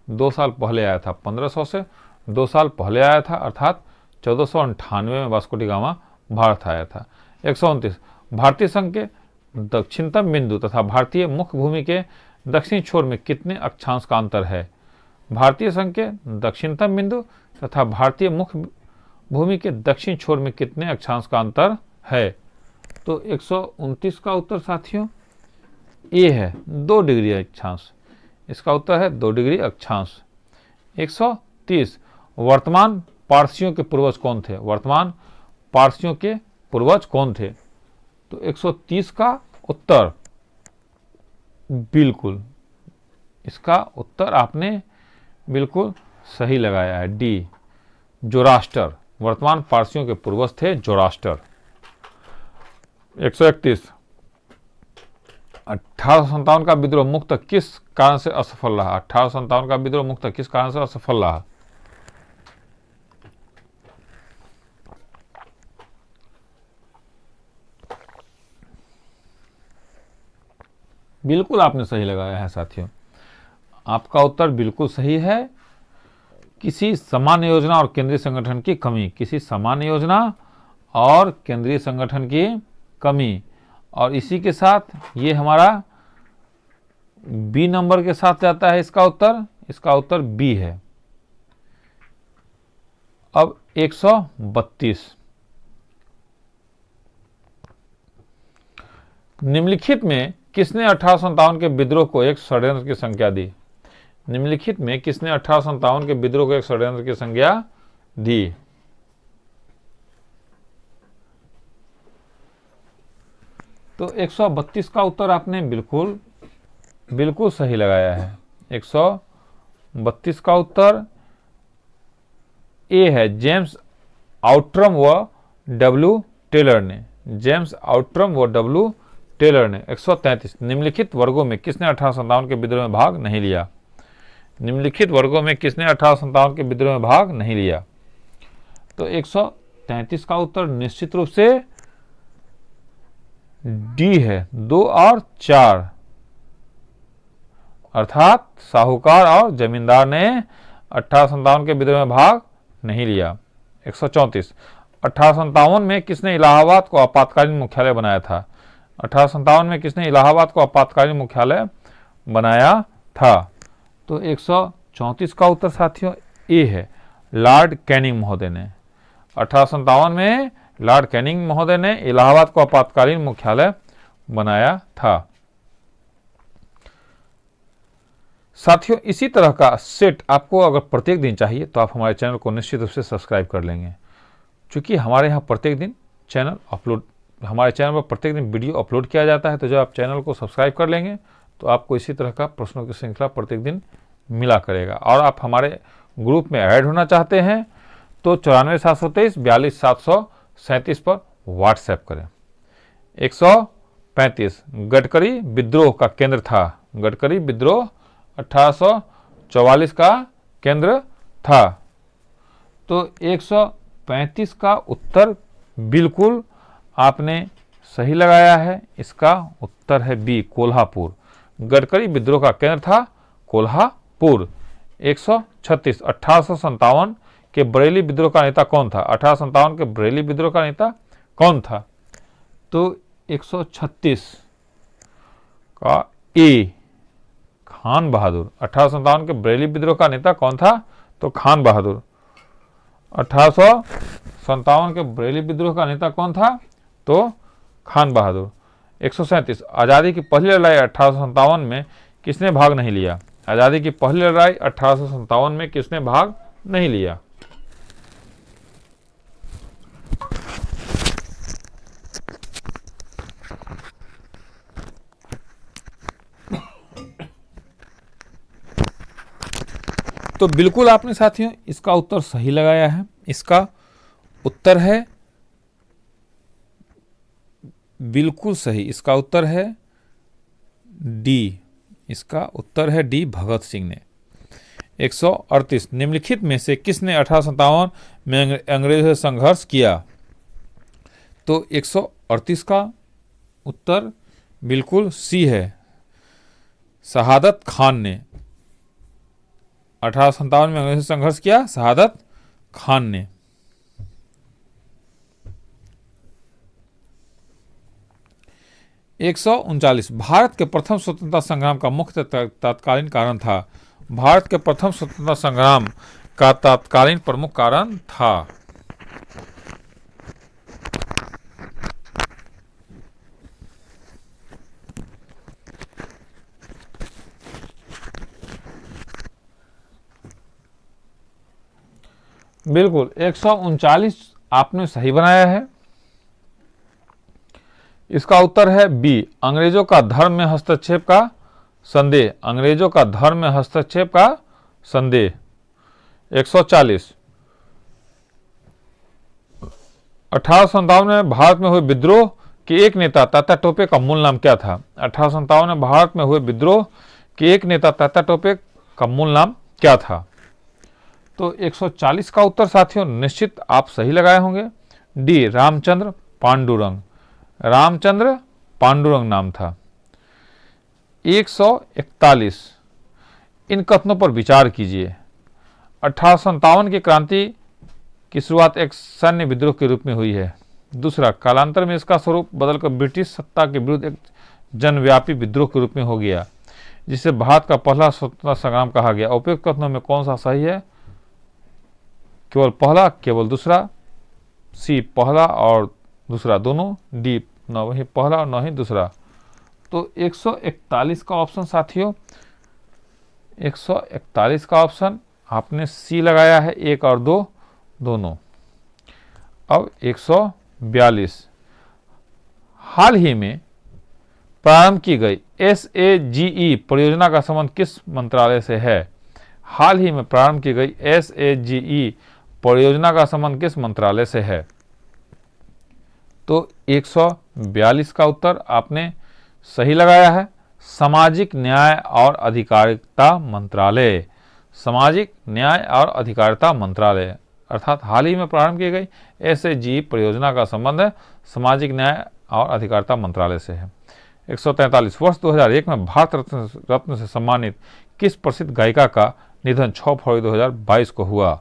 2 साल पहले आया था, 1500 से 2 साल पहले आया था, अर्थात 1498 में वास्को डी गामा भारत आया था। 129, भारतीय संघ के दक्षिणतम बिंदु तथा भारतीय मुख्य भूमि के दक्षिणी छोर में कितने अक्षांश का अंतर है? भारतीय संघ के दक्षिणतम बिंदु तथा भारतीय मुख्य भूमि के दक्षिण छोर में कितने अक्षांश का अंतर है? तो 129 का उत्तर साथियों ए है, 2 डिग्री अक्षांश। इसका उत्तर है 2 डिग्री अक्षांश। 130, वर्तमान पारसियों के पूर्वज कौन थे? वर्तमान पारसियों के पूर्वज कौन थे? तो 130 का उत्तर बिल्कुल, इसका उत्तर आपने बिल्कुल सही लगाया है, डी, जोरास्टर। वर्तमान पारसियों के पूर्वज थे जोरास्टर। 131, 1857 का विद्रोह मुक्त किस कारण से असफल रहा? 1857 का विद्रोह मुक्त किस कारण से असफल रहा? बिल्कुल आपने सही लगाया है साथियों, आपका उत्तर बिल्कुल सही है। किसी सामान्य योजना और केंद्रीय संगठन की कमी। किसी सामान्य योजना और केंद्रीय संगठन की कमी, और इसी के साथ ये हमारा बी नंबर के साथ जाता है इसका उत्तर। इसका उत्तर बी है। अब 132, निम्नलिखित में किसने 1857 के विद्रोह को एक षड्यंत्र की संज्ञा दी? निम्नलिखित में किसने 1857 के विद्रोह को एक षड्यंत्र की संज्ञा दी? तो 132 का उत्तर आपने बिल्कुल बिल्कुल सही लगाया है। 132 का उत्तर ए है, जेम्स आउट्रम व डब्ल्यू टेलर ने। जेम्स आउट्रम व डब्ल्यू टेलर ने। 133 निम्नलिखित वर्गों में किसने 1857 के विद्रोह में भाग नहीं लिया? निम्नलिखित वर्गों में किसने 1857 के विद्रोह में भाग नहीं लिया? तो 133 का उत्तर निश्चित रूप से डी है, 2 और 4, अर्थात साहूकार और जमींदार ने 1857 के विद्रोह में भाग नहीं लिया। 134 1857 में किसने इलाहाबाद को आपातकालीन मुख्यालय बनाया था? 1857 में किसने इलाहाबाद को आपातकालीन मुख्यालय बनाया था? तो 134 का उत्तर साथियों ए है, लॉर्ड कैनिंग महोदय ने। 1857 में लॉर्ड कैनिंग महोदय ने इलाहाबाद को आपातकालीन मुख्यालय बनाया था। साथियों, इसी तरह का सेट आपको अगर प्रत्येक दिन चाहिए तो आप हमारे चैनल को निश्चित रूप से सब्सक्राइब कर लेंगे, क्योंकि हमारे यहाँ प्रत्येक दिन हमारे चैनल पर प्रत्येक दिन वीडियो अपलोड किया जाता है। तो जब आप चैनल को सब्सक्राइब कर लेंगे तो आपको इसी तरह का प्रश्नों की श्रृंखला प्रत्येक दिन मिला करेगा। और आप हमारे ग्रुप में ऐड होना चाहते हैं तो 94 723 42 737 पर व्हाट्सएप करें। 135 गडकरी विद्रोह का केंद्र था। गडकरी विद्रोह 1844 का केंद्र था। तो 135 का उत्तर बिल्कुल आपने सही लगाया है। इसका उत्तर है बी, कोल्हापुर। गडकरी विद्रोह का केंद्र था कोल्हापुर। 136 1857 के बरेली विद्रोह का नेता कौन था? 1857 के बरेली विद्रोह का नेता कौन था? तो 136 का ए, खान बहादुर। 1857 के बरेली विद्रोह का नेता कौन था? तो खान बहादुर। 1857 के बरेली विद्रोह का नेता कौन था? तो खान बहादुर। 137 आज़ादी की पहली लड़ाई 1857 में किसने भाग नहीं लिया? आज़ादी की पहली लड़ाई 1857 में किसने भाग नहीं लिया? तो बिल्कुल आपने साथियों इसका उत्तर सही लगाया है। इसका उत्तर है बिल्कुल सही। इसका उत्तर है डी। इसका उत्तर है डी, भगत सिंह ने। 138 निम्नलिखित में से किसने 1857 में अंग्रेजों से संघर्ष किया? तो 138 का उत्तर बिल्कुल सी है, शहादत खान ने। 1857 में अंग्रेजों से संघर्ष किया शहादत खान ने। 139 भारत के प्रथम स्वतंत्रता संग्राम का मुख्य तत्कालीन कारण था। भारत के प्रथम स्वतंत्रता संग्राम का तत्कालीन प्रमुख कारण था। बिल्कुल 139 आपने सही बनाया है। इसका उत्तर है बी, अंग्रेजों का धर्म में हस्तक्षेप का संदेह। अंग्रेजों का धर्म में हस्तक्षेप का संदेह। 140 1857 में भारत में हुए विद्रोह के एक नेता तात्या टोपे का मूल नाम क्या था? 1857 में भारत में हुए विद्रोह के एक नेता तात्या टोपे का मूल नाम क्या था? तो 140 का उत्तर साथियों निश्चित आप सही लगाए होंगे, डी, रामचंद्र पांडुरंग। रामचंद्र पांडुरंग नाम था। 141 इन कथनों पर विचार कीजिए। 1857 की क्रांति की शुरुआत एक सैन्य विद्रोह के रूप में हुई है। दूसरा, कालांतर में इसका स्वरूप बदलकर ब्रिटिश सत्ता के विरुद्ध एक जनव्यापी विद्रोह के रूप में हो गया, जिसे भारत का पहला स्वतंत्रता संग्राम कहा गया। उपयुक्त कथनों में कौन सा सही है? केवल पहला, केवल दूसरा, सी, पहला और दूसरा दोनों, डी, न वही पहला और न ही दूसरा। तो 141 का ऑप्शन साथियों, 141 का ऑप्शन आपने सी लगाया है, 1 और 2 दोनों। अब 142, हाल ही में प्रारंभ की गई SAGE परियोजना का संबंध किस मंत्रालय से है? हाल ही में प्रारंभ की गई SAGE परियोजना का संबंध किस मंत्रालय से है? तो 142 का उत्तर आपने सही लगाया है, सामाजिक न्याय और अधिकारिता मंत्रालय। सामाजिक न्याय और अधिकारिता मंत्रालय अर्थात हाल ही में प्रारंभ की गई SAGE परियोजना का संबंध सामाजिक न्याय और अधिकारिता मंत्रालय से है। 143, वर्ष 2001 में भारत रत्न से सम्मानित किस प्रसिद्ध गायिका का निधन 6 फरवरी 2022 को हुआ?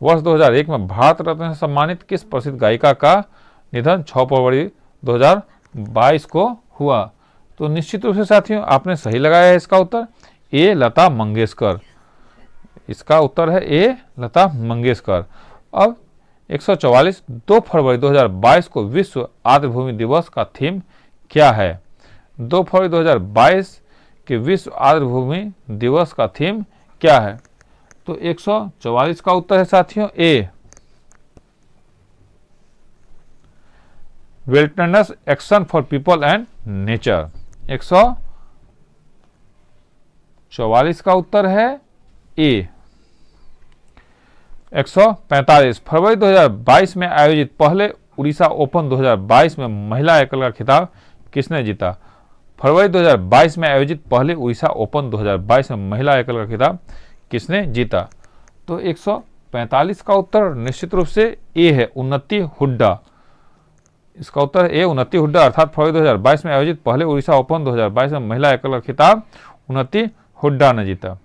वर्ष 2001 में भारत रत्न से सम्मानित किस प्रसिद्ध गायिका का निधन 6 फरवरी 2022 को हुआ? तो निश्चित रूप से साथियों आपने सही लगाया है इसका उत्तर, ए लता मंगेशकर। इसका उत्तर है ए लता मंगेशकर। अब 144, 2 फरवरी 2022 को विश्व आर्द्रभूमि दिवस का थीम क्या है? 2 फरवरी 2022 के विश्व आर्द्रभूमि दिवस का थीम क्या है? तो 144 का उत्तर है साथियों a, wilderness action for people and nature. 144 का उत्तर है ए। 145, फरवरी 2022 में आयोजित पहले उड़ीसा ओपन 2022 में महिला एकल का खिताब किसने जीता? फरवरी 2022 में आयोजित पहले उड़ीसा ओपन 2022 में महिला एकल का खिताब किसने जीता? तो 145 का उत्तर निश्चित रूप से ए है, उन्नति हुड्डा। इसका उत्तर है ए, उन्नति हुड्डा अर्थात फरवरी 2022 में आयोजित पहले उड़ीसा ओपन 2022 में महिला एकल का खिताब उन्नति हुड्डा ने जीता।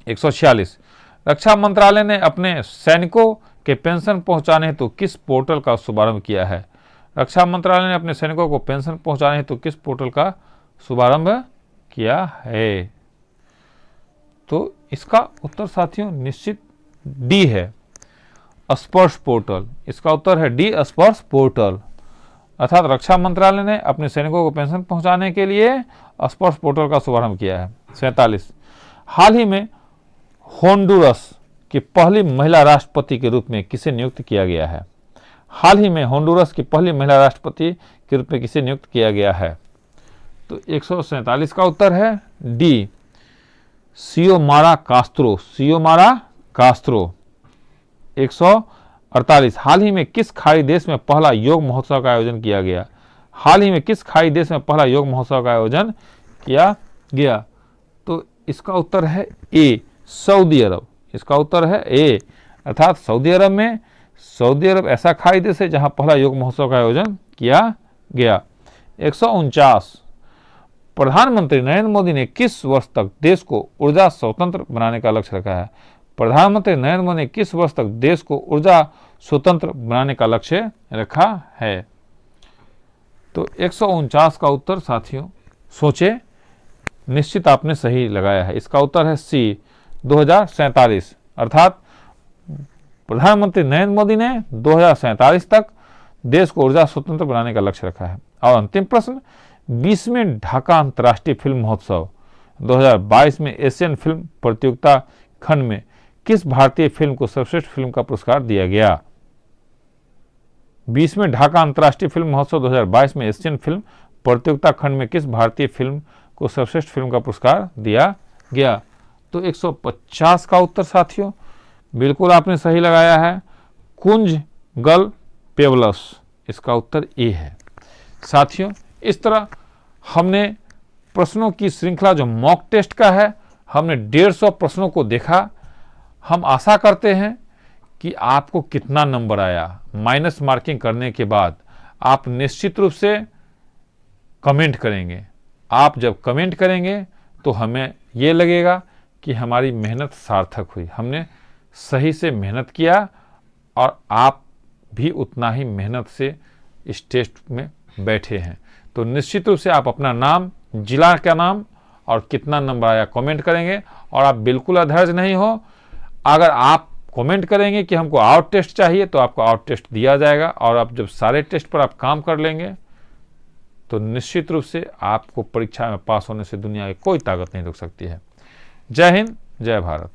146, रक्षा मंत्रालय ने अपने सैनिकों के पेंशन पहुंचाने हेतु किस पोर्टल का शुभारंभ किया है? रक्षा मंत्रालय ने अपने सैनिकों को पेंशन पहुंचाने हेतु किस पोर्टल का शुभारंभ किया है? तो इसका उत्तर साथियों निश्चित डी है, स्पर्श पोर्टल। इसका उत्तर है डी, स्पर्श पोर्टल। अर्थात रक्षा मंत्रालय ने अपने सैनिकों को पेंशन पहुंचाने के लिए स्पर्श पोर्टल का शुभारंभ किया है। 47, हाल ही में होंडुरस की पहली महिला राष्ट्रपति के रूप में किसे नियुक्त किया गया है? हाल ही में होंडुरस की पहली महिला राष्ट्रपति के रूप में किसे नियुक्त किया गया है? तो 147 का उत्तर है डी, सियोमारा कास्त्रो। सियोमारा कास्त्रो। 148, हाल ही में किस खाड़ी देश में पहला योग महोत्सव का आयोजन किया गया? हाल ही में किस खाड़ी देश में पहला योग महोत्सव का आयोजन किया गया? तो इसका उत्तर है ए, सऊदी अरब। इसका उत्तर है ए, अर्थात सऊदी अरब ऐसा खाड़ी देश है जहां पहला योग महोत्सव का आयोजन किया गया। 149, प्रधानमंत्री नरेंद्र मोदी ने किस वर्ष तक देश को ऊर्जा स्वतंत्र बनाने का लक्ष्य रखा है? प्रधानमंत्री नरेंद्र मोदी ने किस वर्ष तक देश को ऊर्जा स्वतंत्र बनाने का लक्ष्य रखा है? तो 149 का उत्तर साथियों सोचे, निश्चित आपने सही लगाया है। इसका उत्तर है सी, 2047। अर्थात प्रधानमंत्री नरेंद्र मोदी ने 2047 तक देश को ऊर्जा स्वतंत्र बनाने का लक्ष्य रखा है। और अंतिम प्रश्न, 20वें ढाका अंतर्राष्ट्रीय फिल्म महोत्सव 2022 में एशियन फिल्म प्रतियोगिता खंड में किस भारतीय फिल्म को सर्वश्रेष्ठ फिल्म का पुरस्कार दिया गया? 20वें ढाका अंतर्राष्ट्रीय फिल्म महोत्सव 2022 में एशियन फिल्म प्रतियोगिता खंड में किस भारतीय फिल्म को सर्वश्रेष्ठ फिल्म का पुरस्कार दिया गया? तो 150 का उत्तर साथियों बिल्कुल आपने सही लगाया है, कुंज गल पेवलस। इसका उत्तर ए है। साथियों इस तरह हमने प्रश्नों की श्रृंखला जो मॉक टेस्ट का है, हमने 150 प्रश्नों को देखा। हम आशा करते हैं कि आपको कितना नंबर आया, माइनस मार्किंग करने के बाद आप निश्चित रूप से कमेंट करेंगे। आप जब कमेंट करेंगे तो हमें ये लगेगा कि हमारी मेहनत सार्थक हुई, हमने सही से मेहनत किया और आप भी उतना ही मेहनत से इस टेस्ट में बैठे हैं। तो निश्चित रूप से आप अपना नाम, जिला का नाम और कितना नंबर आया कमेंट करेंगे। और आप बिल्कुल अधैर्य नहीं हो, अगर आप कमेंट करेंगे कि हमको आउट टेस्ट चाहिए तो आपको आउट टेस्ट दिया जाएगा। और आप जब सारे टेस्ट पर आप काम कर लेंगे तो निश्चित रूप से आपको परीक्षा में पास होने से दुनिया की कोई ताकत नहीं रोक सकती है। जय हिंद, जय भारत।